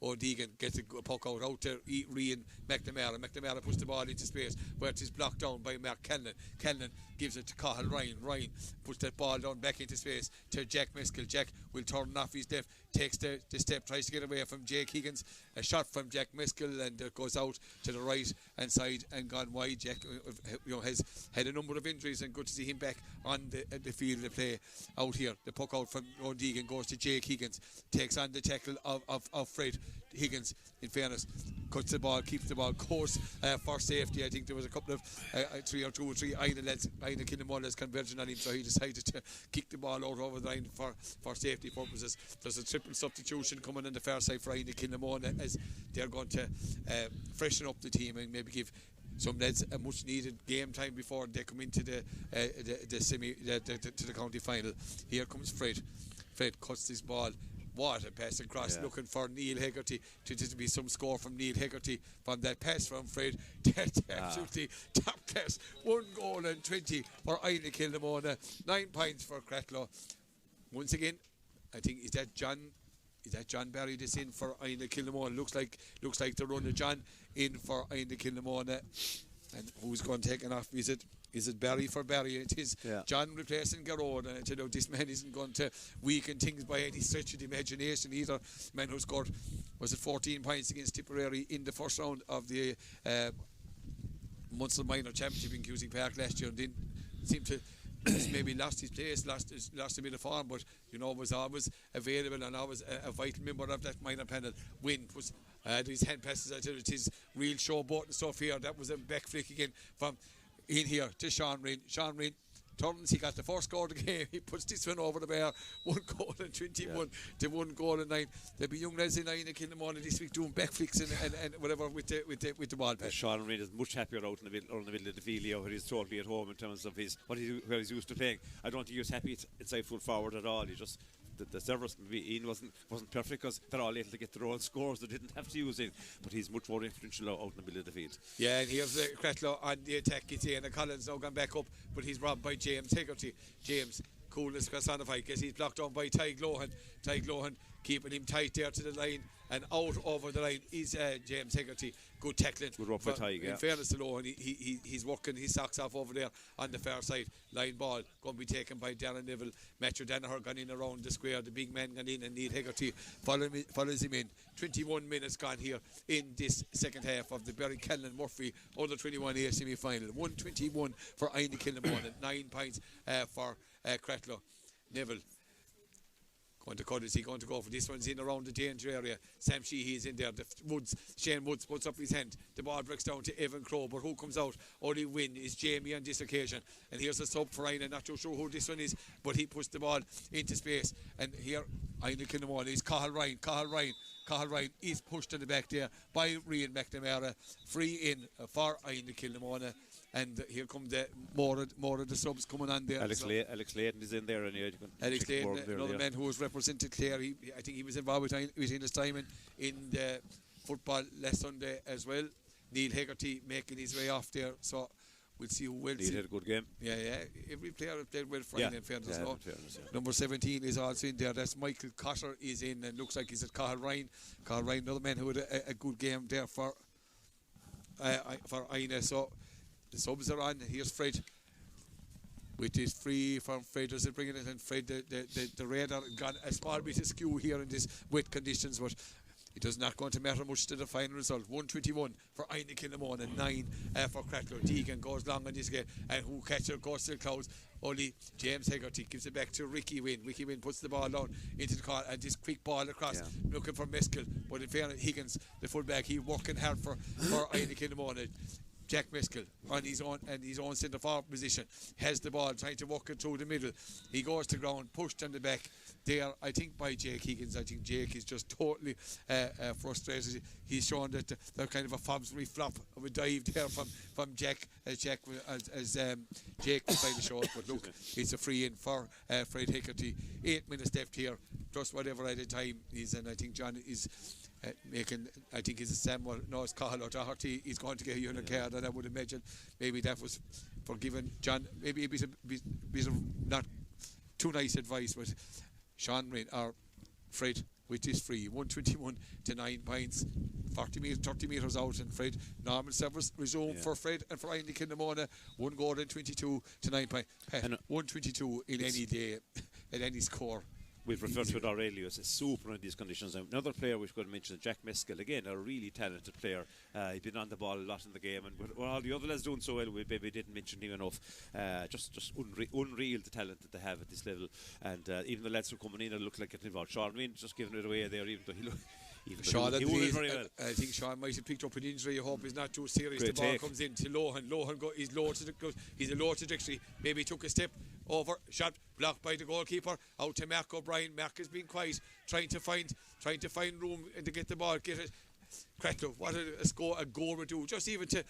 O'Deegan gets a puck out to Rian McNamara. McNamara puts the ball into space where it is blocked down by Mark Callinan. Callinan gives it to Cathal Ryan. Ryan puts that ball down back into space to Jack Miskell. Jack will turn off his left, takes the step, tries to get away from Jake Higgins. A shot from Jack Miskell, and it goes out to the right hand side and gone wide. Jack has had a number of injuries, and good to see him back on the field of play out here. The puck out from O'Deegan goes to Jake Higgins. takes on the tackle of Fred Higgins. In fairness, cuts the ball, keeps the ball, goes for safety. I think there was a couple of 3 or 2 or 3 Inagh Kilnamona lads converging on him, so he decided to kick the ball out over the line for safety purposes. There's a triple substitution coming on the far side for Inagh Kilnamona as they're going to freshen up the team and maybe give some lads a much needed game time before they come into the county final. Here comes Fred. Fred cuts his ball. What a pass across, looking for Neil Hegarty to be some score from Neil Hegarty from that pass from Fred. That's absolutely top class. 1 goal and 20 for Inagh Kilnamona, 9 points for Cratloe. Once again, I think is that John Barry this in for Inagh Kilnamona. Looks like the run of John in for Inagh Kilnamona. And who's going to take it off? Is it Barry for Barry? It is John replacing Garrod, and you know this man isn't going to weaken things by any stretch of the imagination either. Man who scored 14 points against Tipperary in the first round of the Munster Minor Championship in Cusack Park last year, and didn't seem to maybe lost his place, lost a bit of form, but you know was always available and always a vital member of that minor panel. Win was these hand passes. I tell you, it is real show button stuff here. That was a back flick again from in here to Sean Reen. Sean Reen turns, he got the first score of the game. He puts this one over the bar. 1 goal and 21 to 1 goal and 9. There'll be young lads in Inagh Kilnamona this week doing backflicks and whatever with the ball pass. Sean Reen is much happier out in the middle of the field here, where he's totally at home in terms of where he's used to playing. I don't think he was happy inside full forward at all. He just the servers maybe Ian wasn't perfect because they're all able to get their own scores. They didn't have to use it, but he's much more influential out in the middle of the field. Yeah, and here's Cratloe on the attack. It's Ian Collins now gone back up, but he's robbed by James Hegarty. James, coolness personified, because he's blocked on by Ty Glohan. Ty Glohan keeping him tight there to the line, and out over the line is James Hegarty. Good tackling. Good work by Ty, in fairness to Lohan, he's working his socks off over there on the far side. Line ball going to be taken by Darren Neville. Matthew Danaher gone in around the square. The big man gone in, and Neil Hegarty follows him in. 21 minutes gone here in this second half of the Berwick Callinan Murphy under 21A semi-final. 121 for Inagh Kilnamona, 9 points for Cratloe. Neville going to cut. Is he going to go for this? One's in around the danger area. Sam Sheehy's in there. Shane Woods puts up his hand. The ball breaks down to Evan Crowe, but who comes out? Only win is Jamie on this occasion. And here's a sub for Inagh. Not too sure who this one is, but he puts the ball into space. And here Inagh Kilnamona is Cathal Ryan. Cathal Ryan is pushed to the back there by Rian McNamara. Free in for Inagh Kilnamona. And here come more of the subs coming on there. Alex Layton is in there. And Alex Layton, another man who has represented Clare. I think he was involved within his time in the football last Sunday as well. Neil Hegarty making his way off there. So we'll see who wins. Neil had a good game. Yeah. Every player played well for him, in fairness. Number 17 is also in there. That's Michael Cotter is in, and looks like he's at Cathal Ryan. Cathal Ryan, another man who had a good game there for Inagh. So the subs are on. Here's Fred with this free from Fred. Does it bring it in? And Fred, the radar got a small bit askew here in this wet conditions, but it does not going to matter much to the final result. 121 for Inagh Kilnamona, 9 for Cratloe. Deegan goes long on this game, and who catches goes to the clouds. Only James Hegarty gives it back to Ricky Wynn. Ricky Wynn puts the ball down into the car, and this quick ball across, looking for Meskel. But in fairness, Higgins, the fullback, he's working hard for Inagh Kilnamona. Jack Meskel on his own centre forward position has the ball, trying to walk it through the middle. He goes to ground, pushed on the back there, I think by Jake Higgins. I think Jake is just totally frustrated. He's shown that they're kind of a Fobsbury flop of a dive there from Jack as Jake was trying to show it. But look, it's a free in for Fred Hegarty. 8 minutes left here, plus whatever at a time is, and I think John is making, I think it's Samuel, no, it's Cathal O'Doherty. He's going to get a yellow card, and I would imagine maybe that was forgiven John. Maybe a bit of not too nice advice, but Sean Reen or Fred with this free. 121 to 9 points, 30 metres out, and Fred, normal service resumed for Fred and for Inagh Kilnamona. 1 goal and 22 to 9 points. 122 in any day at any score. We've referred to it already as a super in these conditions. And another player we've got to mention, Jack Meskel, again, a really talented player. He's been on the ball a lot in the game, and with all the other lads doing so well, we maybe didn't mention him enough. Just unreal the talent that they have at this level. And even the lads who are coming in and look like getting involved. Sean Wynne just giving it away there, even though he won very well. I think Sean might have picked up an injury. I hope he's not too serious. Great the ball take. comes in to Lohan. He's a low trajectory. Maybe he took a step over, shot blocked by the goalkeeper. Out to Mark O'Brien. Mark has been quiet, trying to find room and to get the ball, get it. Cratloe, what a goal would do, just even to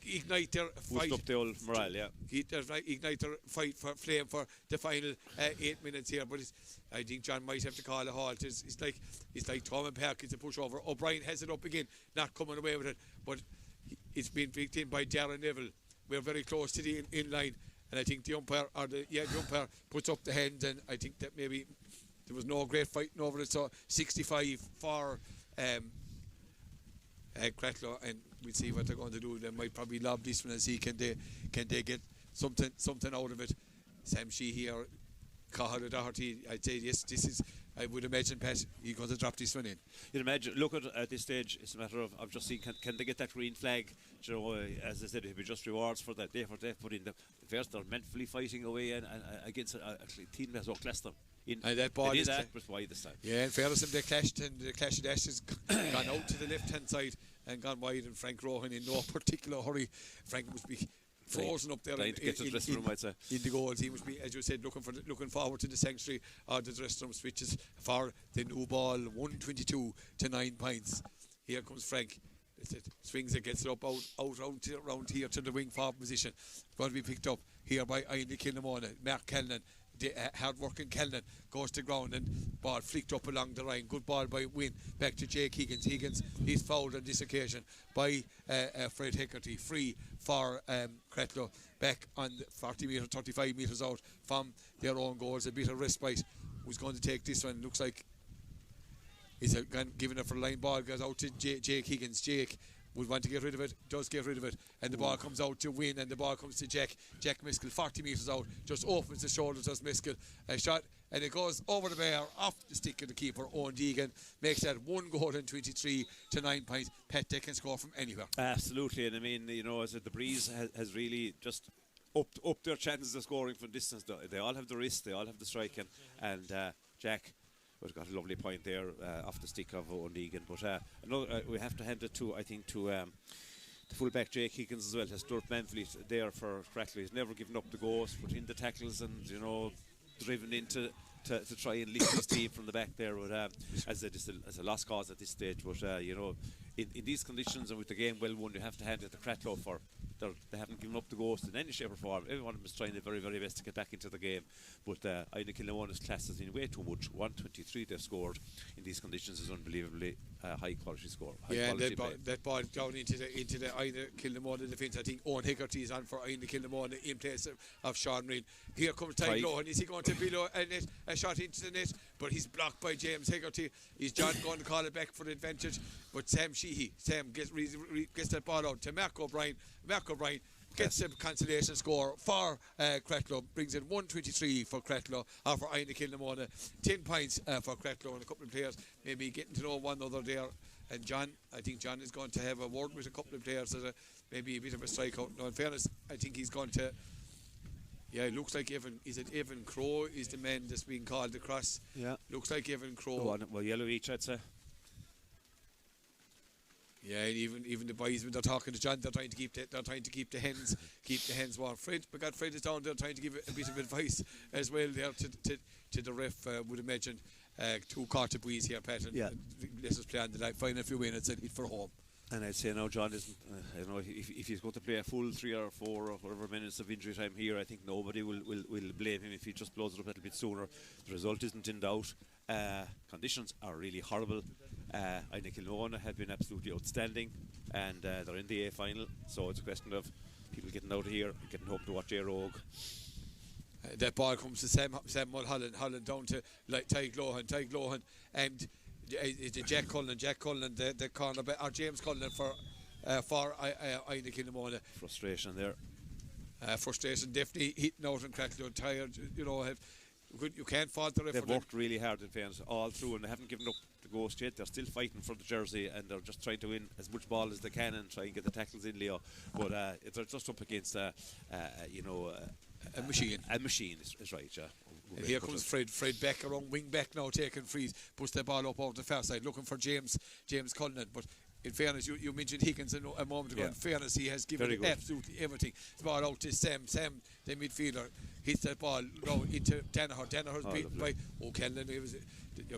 ignite their fight. Boost up the old morale, yeah. Ignite their fight for flame for the final 8 minutes here. But I think John might have to call a halt. It's like Tom and Park. It's a pushover. O'Brien has it up again, not coming away with it. But it's been picked in by Darren Neville. We're very close to the in line, and I think the umpire puts up the hand, and I think that maybe there was no great fighting over it. So 65 for Cratloe, and we'll see what they're going to do. They might probably lob this one and see can they get something out of it. Sam Sheehy here, Cahill Doherty. I'd say yes. This is. I would imagine Pat, he's going to drop this one in. You'd imagine. Look at this stage. It's a matter of just seeing can they get that green flag. You know, as I said, it'll be just rewards for that. They've put in the first. They're mentally fighting away and against a team that's outclassed them. And that ball is wide this time. Yeah, in fairness, they clashed, and the clash of dash has gone out to the left hand side and gone wide. And Frank Rohan in no particular hurry. Frank must be frozen up there in the goals. He must be, as you said, looking forward to the sanctuary or the dressing room switches for the new ball. 122 to 9 points. Here comes Frank. Swings it, gets it up out round here to the wing forward position. Going to be picked up here by Inagh Kilnamona. Mark Callinan, the hard working Callinan, goes to ground and ball flicked up along the line. Good ball by Wynne. Back to Jake Higgins. He's fouled on this occasion by Fred Heckerty. Free for Cratloe. Back on 40 metres, 35 metres out from their own goals. A bit of respite. Who's going to take this one? Looks like he's giving it for a line ball, goes out to Jake Higgins. Jake would want to get rid of it, does get rid of it, and the ball comes out to Wynne, and the ball comes to Jack Meskel, 40 metres out, just opens the shoulders, does Meskel, a shot, and it goes over the bar, off the stick of the keeper. Owen Deegan makes that 1 goal and 23 to 9 points. Pat, they can score from anywhere. Absolutely, and I mean, you know, as the breeze has really just upped their chances of scoring from distance. They all have the wrist, they all have the striking, and Jack we've got a lovely point there off the stick of Owen Deegan. But we have to hand it to, I think, to the fullback Jake Higgins as well. Has stood manfully there for Cratloe. He's never given up the goals, put in the tackles, and driven into to try and lift his team from the back there. But as a lost cause at this stage. But in these conditions and with the game well won, you have to hand it to Cratloe for. They haven't given up the ghost in any shape or form. Everyone of them is trying their very, very best to get back into the game. But Inagh Kilnamona's class has been way too much. 123 they've scored in these conditions is unbelievably high quality score. That ball down into the Inagh Kilnamona defence. I think Owen Hickerty is on for Inagh Kilnamona in place of Sean Reid. Here comes Ty Lohan. Is he going to below a shot into the net? But he's blocked by James Hickerty. Is John going to call it back for the advantage? But Sam gets that ball out to Mark O'Brien. Mark O'Brien gets a consolation score for Cratloe, brings in 123 for Cratloe, or for Inagh Kilnamona, 10 points for Cratloe, and a couple of players maybe getting to know one another there. And I think John is going to have a word with a couple of players that maybe a bit of a strikeout. Now, in fairness, I think he's going to. Yeah, it looks like Evan. Is it Evan Crow? Is the man that's being called across? Yeah, looks like Evan Crow. Well, yellow each, I'd say. Yeah, and even the boys when they're talking to John, they're trying to keep the hens warm. Fred is down there trying to give a bit of advice as well there to the ref. Would imagine 2 quarter breeze here, Pat. And let's play on the final few minutes and hit for home. And I'd say now John isn't. I don't know if he's going to play a full 3 or 4 or whatever minutes of injury time here. I think nobody will blame him if he just blows it up a little bit sooner. The result isn't in doubt. Conditions are really horrible. Inagh Kilnamona have been absolutely outstanding, and they're in the A final. So it's a question of people getting out of here, getting home to watch Rogue. That ball comes to Sam Mulholland down to Ty Lohan, and Jack Cullen, the cornerback, or James Cullen for Inagh Kilnamona. Frustration there. Frustration definitely hitting out and Cratloe. Tired, You can't fault the referee. They've worked really hard in fairness all through, and they haven't given up the ghost yet. They're still fighting for the jersey, and they're just trying to win as much ball as they can and try and get the tackles in, Leo. But they're just up against a machine. A machine is right, yeah. And here comes Fred back around wing back now, taking frees, puts the ball up over the far side, looking for James Cullinan. But in fairness, you mentioned Higgins a moment ago. In fairness, he has given absolutely everything. The ball out to Sam, the midfielder, hits that ball now into Danaher. Danaher's beaten by Callinan. It was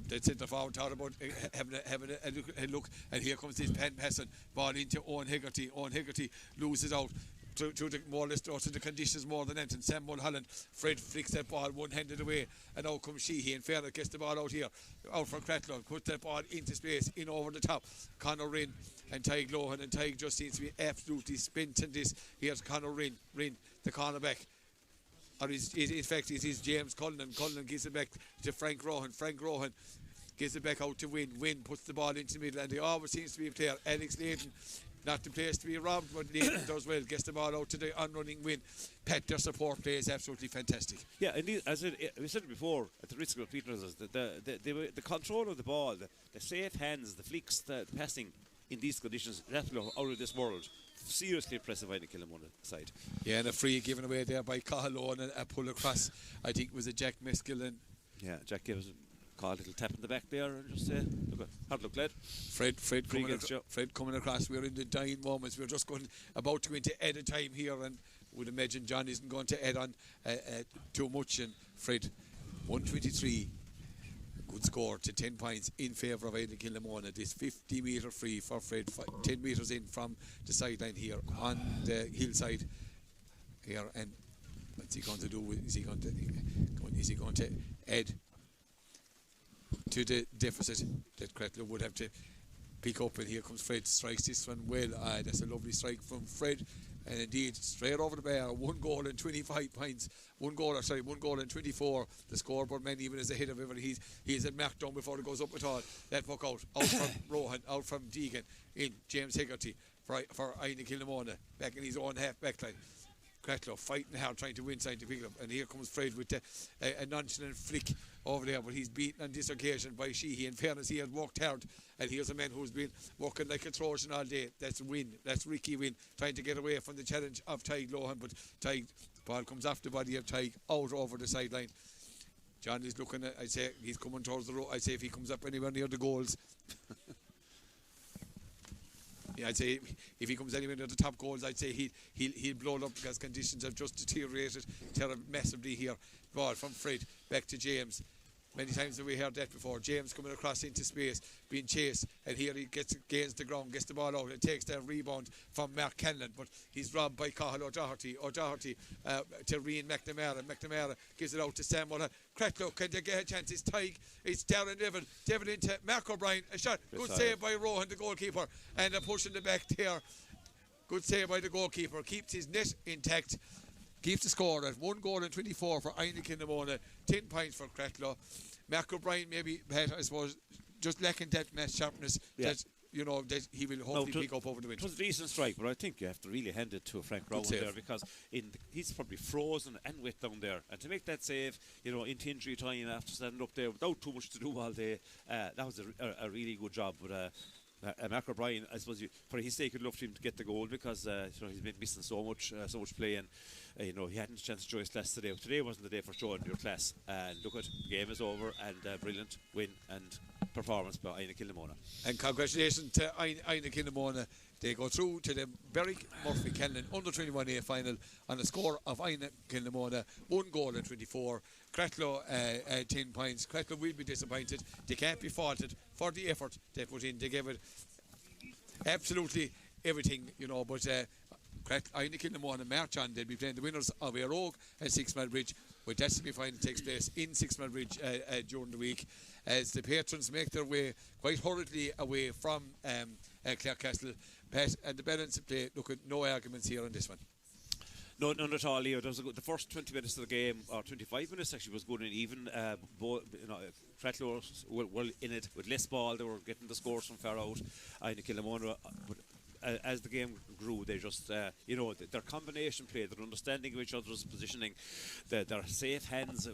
the centre forward thought about having a look, and here comes this pen passing ball into Owen Hegarty. Owen Hegarty loses out to the more or less to the conditions more than anything. Sam Mulholland, Fred flicks that ball one-handed away, and out comes Sheehy. In fairness, gets the ball out here, out for Cratloe, puts that ball into space, in over the top. Conor Rinn and Tyg Lohan, and Tyg just seems to be absolutely spent in this. Here's Conor Rinn, the cornerback. Or in fact, it is James Cullinan. Cullinan gives it back to Frank Rohan. Frank Rohan gives it back out to Wynne. Wynne puts the ball into the middle, and there always seems to be a player, Alex Layton. Not the place to be robbed, but Layton does well. Gets the ball out to the on-running Win. Pat, their support play is absolutely fantastic. Yeah, indeed, as we said before, at the risk of repeating ourselves, the control of the ball, the safe hands, the flicks, the passing in these conditions, that's out of this world. Seriously impressive by the Kilnamona side. Yeah, and a free given away there by Cahill and a pull across. I think it was a Jack Meskel. Yeah, Jack gave us a little tap in the back there and just say, hard luck, lad. Fred coming across. We're in the dying moments. We're just about to go into added time here, and would imagine John isn't going to add on too much. And Fred, 123. Good score to 10 points in favour of Inagh Kilnamona. This 50-metre free for Fred, 10 metres in from the sideline here on the hillside here. And what's he going to do? Is he going to add to the deficit that Cratloe would have to pick up? And here comes Fred, strikes this one well. That's a lovely strike from Fred, and indeed straight over the bar. 1 goal and 25 points. 1 goal and 24. The scoreboard man even is ahead of everybody. He's a mark down before it goes up at all. That puck out from Rohan, out from Deegan, in James Hegarty for Inagh Kilnamona, back in his own half back line. Cratloe fighting hard, trying to win, trying to pick it up, and here comes Fred with a nonchalant flick over there, but he's beaten on this occasion by Sheehy. In fairness, he has worked hard, and here's a man who's been working like a Trojan all day. That's Ricky Wynne, trying to get away from the challenge of Tyg Lohan, but Tyg, ball comes off the body of Tyg out over the sideline. John is looking at, I'd say he's coming towards the road. I'd say if he comes up anywhere near the goals, yeah, I'd say if he comes anywhere near the top goals, I'd say he'll blow it up, because conditions have just deteriorated massively here. Ball from Fred back to James. Many times have we heard that before. James coming across into space, being chased, and here he gains the ground, gets the ball out, and takes that rebound from Mark Callinan, but he's robbed by Cahill O'Doherty to Rian McNamara. McNamara gives it out to Sam Mulholland. Cratloe, can they get a chance? It's Tyg, it's Darren Devon into Mark O'Brien, a shot. Good save by Rohan, the goalkeeper, and a push in the back there. Good save by the goalkeeper, keeps his net intact. Keeps the score at 1 goal and 24 for Inagh Kilnamona, 10 points for Cratloe. Mark O'Brien maybe, Pat, I suppose, just lacking that match sharpness that he will hopefully pick up over the winter. It was a decent strike, but I think you have to really hand it to Frank Rowan there, because he's probably frozen and wet down there. And to make that save, into injury time after standing up there without too much to do all day, that was a really good job. But Mark O'Brien, I suppose for his sake, I'd love for him to get the goal, because he's been missing so much play, and he hadn't a chance to show his class today. Today wasn't the day for showing your class. And look at the game is over, and brilliant win and performance by Inagh Kilnamona. And congratulations to Inagh Kilnamona. They go through to the Berwick Murphy Callinan under 21A final on a score of Inagh Kilnamona 1 goal and 24. Cratloe 10 points. Cratloe will be disappointed. They can't be faulted for the effort they put in. They gave it absolutely everything, but Inagh Kilnamona march on. They'll be playing the winners of Aerogue and Six Mile Bridge, with that semi-final takes place in Six Mile Bridge during the week, as the patrons make their way quite hurriedly away from Clarecastle. Pat, and the balance of play, look at no arguments here on this one. No, none at all, Leo. The first 20 minutes of the game, or 25 minutes actually, was good and even. Cratloe were in it with less ball. They were getting the scores from far out. Inagh Kilnamona, as the game grew, they just, their combination play, their understanding of each other's positioning, their safe hands,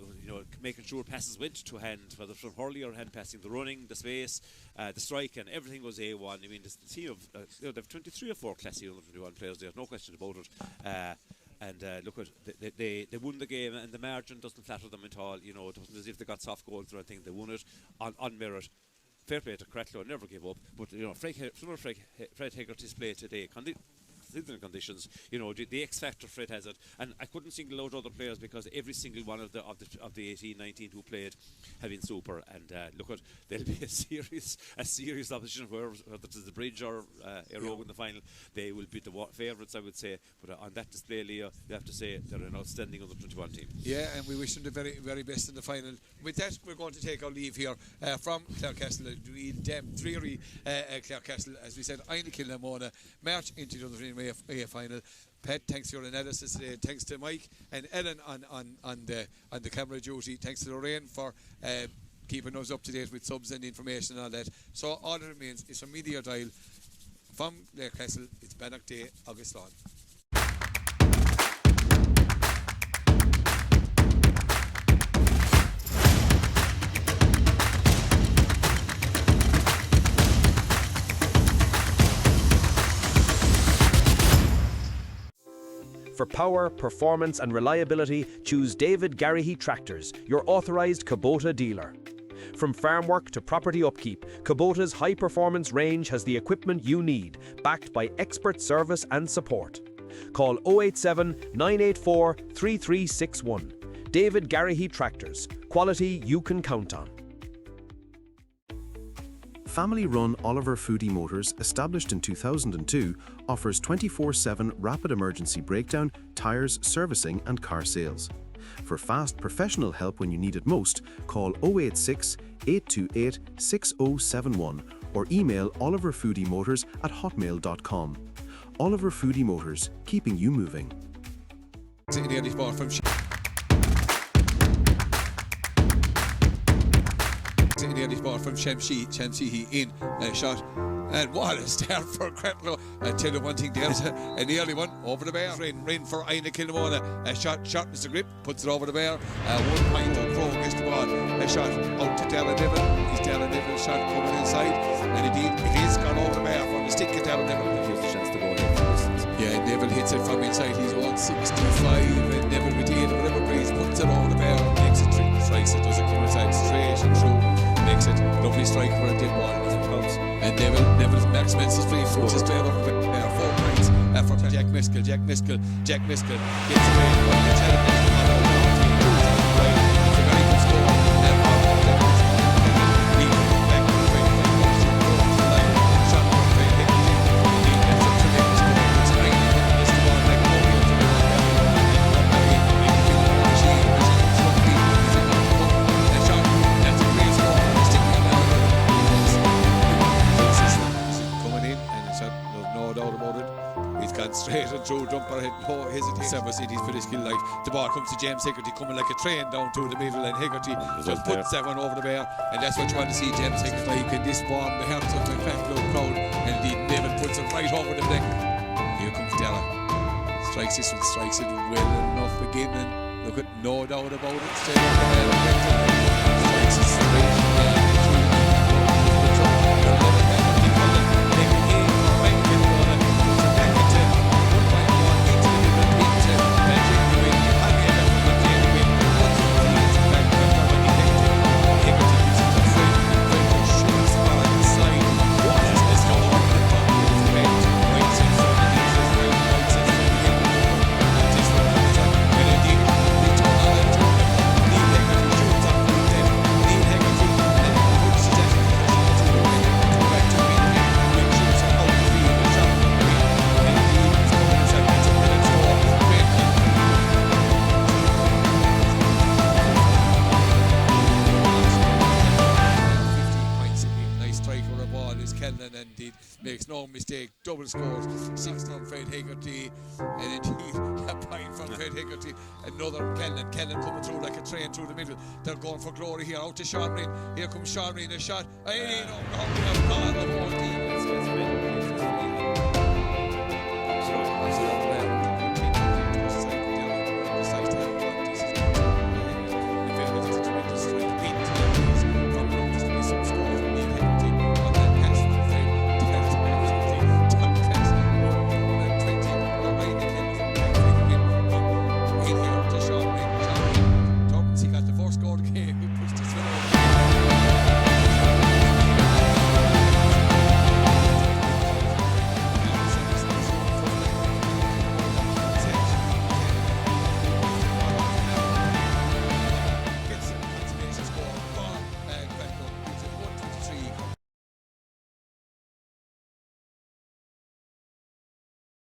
making sure passes went to hand, whether from Hurling or hand passing, the running, the space, the strike, and everything was A1. I mean, the team of, they have 23 or 4 classy under-21 players there, no question about it. Look at they won the game, and the margin doesn't flatter them at all. It wasn't as if they got soft goals or anything. They won it on merit. Fair play to Cratloe, never give up. But Fred Hegarty's play today, considering conditions, the X factor Fred has it, and I couldn't single out other players because every single one of the 18, 19 who played have been super. And look at, there'll be a serious opposition whether it's the Bridge or Rogue in the final. They will be the favourites, I would say. But on that display, Leo, you have to say they're an outstanding under 21 team. Yeah, and we wish them the very, very best in the final. With that, we're going to take our leave here from Clarecastle. Dreary Clarecastle, as we said, Inagh Kilnamona, March into the U21A final. Pat, thanks for your analysis today. Thanks to Mike and Ellen on the camera duty. Thanks to Lorraine for keeping us up to date with subs and information and all that. So all that remains is from Media Dial from Clarecastle. It's Bannock Day, August Lawn. For power, performance and reliability, choose David Garrihy Tractors, your authorised Kubota dealer. From farm work to property upkeep, Kubota's high-performance range has the equipment you need, backed by expert service and support. Call 087 984 3361. David Garrihy Tractors, quality you can count on. Family-run Oliver Foodie Motors, established in 2002, offers 24/7 rapid emergency breakdown, tyres, servicing and car sales. For fast professional help when you need it most, call 086 828 6071 or email oliverfoodiemotors@hotmail.com. Oliver Foodie Motors, keeping you moving. Nearly bought from Shamsihi in shot, and what a start for Cratloe. I tell you one thing, there's an early one over the bar. Rain for Inagh Kilnamona. A shot is the grip, puts it over the bar. 1 point on Crow against the ball. A shot out to Darren Neville. He's Darren Neville shot coming inside, and indeed it is gone over the bar from the stick at Darren Neville. He has a chance to go in. Yeah, Neville hits it from inside. He's 165, and Neville with the aid of whatever breeze puts it over the bar, makes it strikes it, does it come inside straight and through. Makes it lovely strike for a dead ball. And Neville's Max Spencer's free puts it straight over the 4 points from Jack Miskell. Jack Miskell gets away from the television. It's a very good score. And back to the line. Shot from Fred Hegarty. He gets a tremendous goal. It's a nice the ball back over to the straight and through, jumper head, no hesitation. 7 cities for this kill life. The ball comes to James Hegarty coming like a train down to the middle, and Hegarty just puts that one over the bar, and that's what you want to see, James Hegarty. Like in this warm the hearts of the Cratloe crowd, and indeed Neville puts it right over the neck. Here comes Della. Strikes it well enough again, and look at no doubt about it. Straight over the bar. Strikes it straight. Makes no mistake, double scores, 6 from Fred Hegarty, and indeed a point from Fred Hegarty. Another Callinan coming through like a train through the middle. They're going for glory here, out to Sean Reen. Here comes Sean Reen, a shot. The whole team.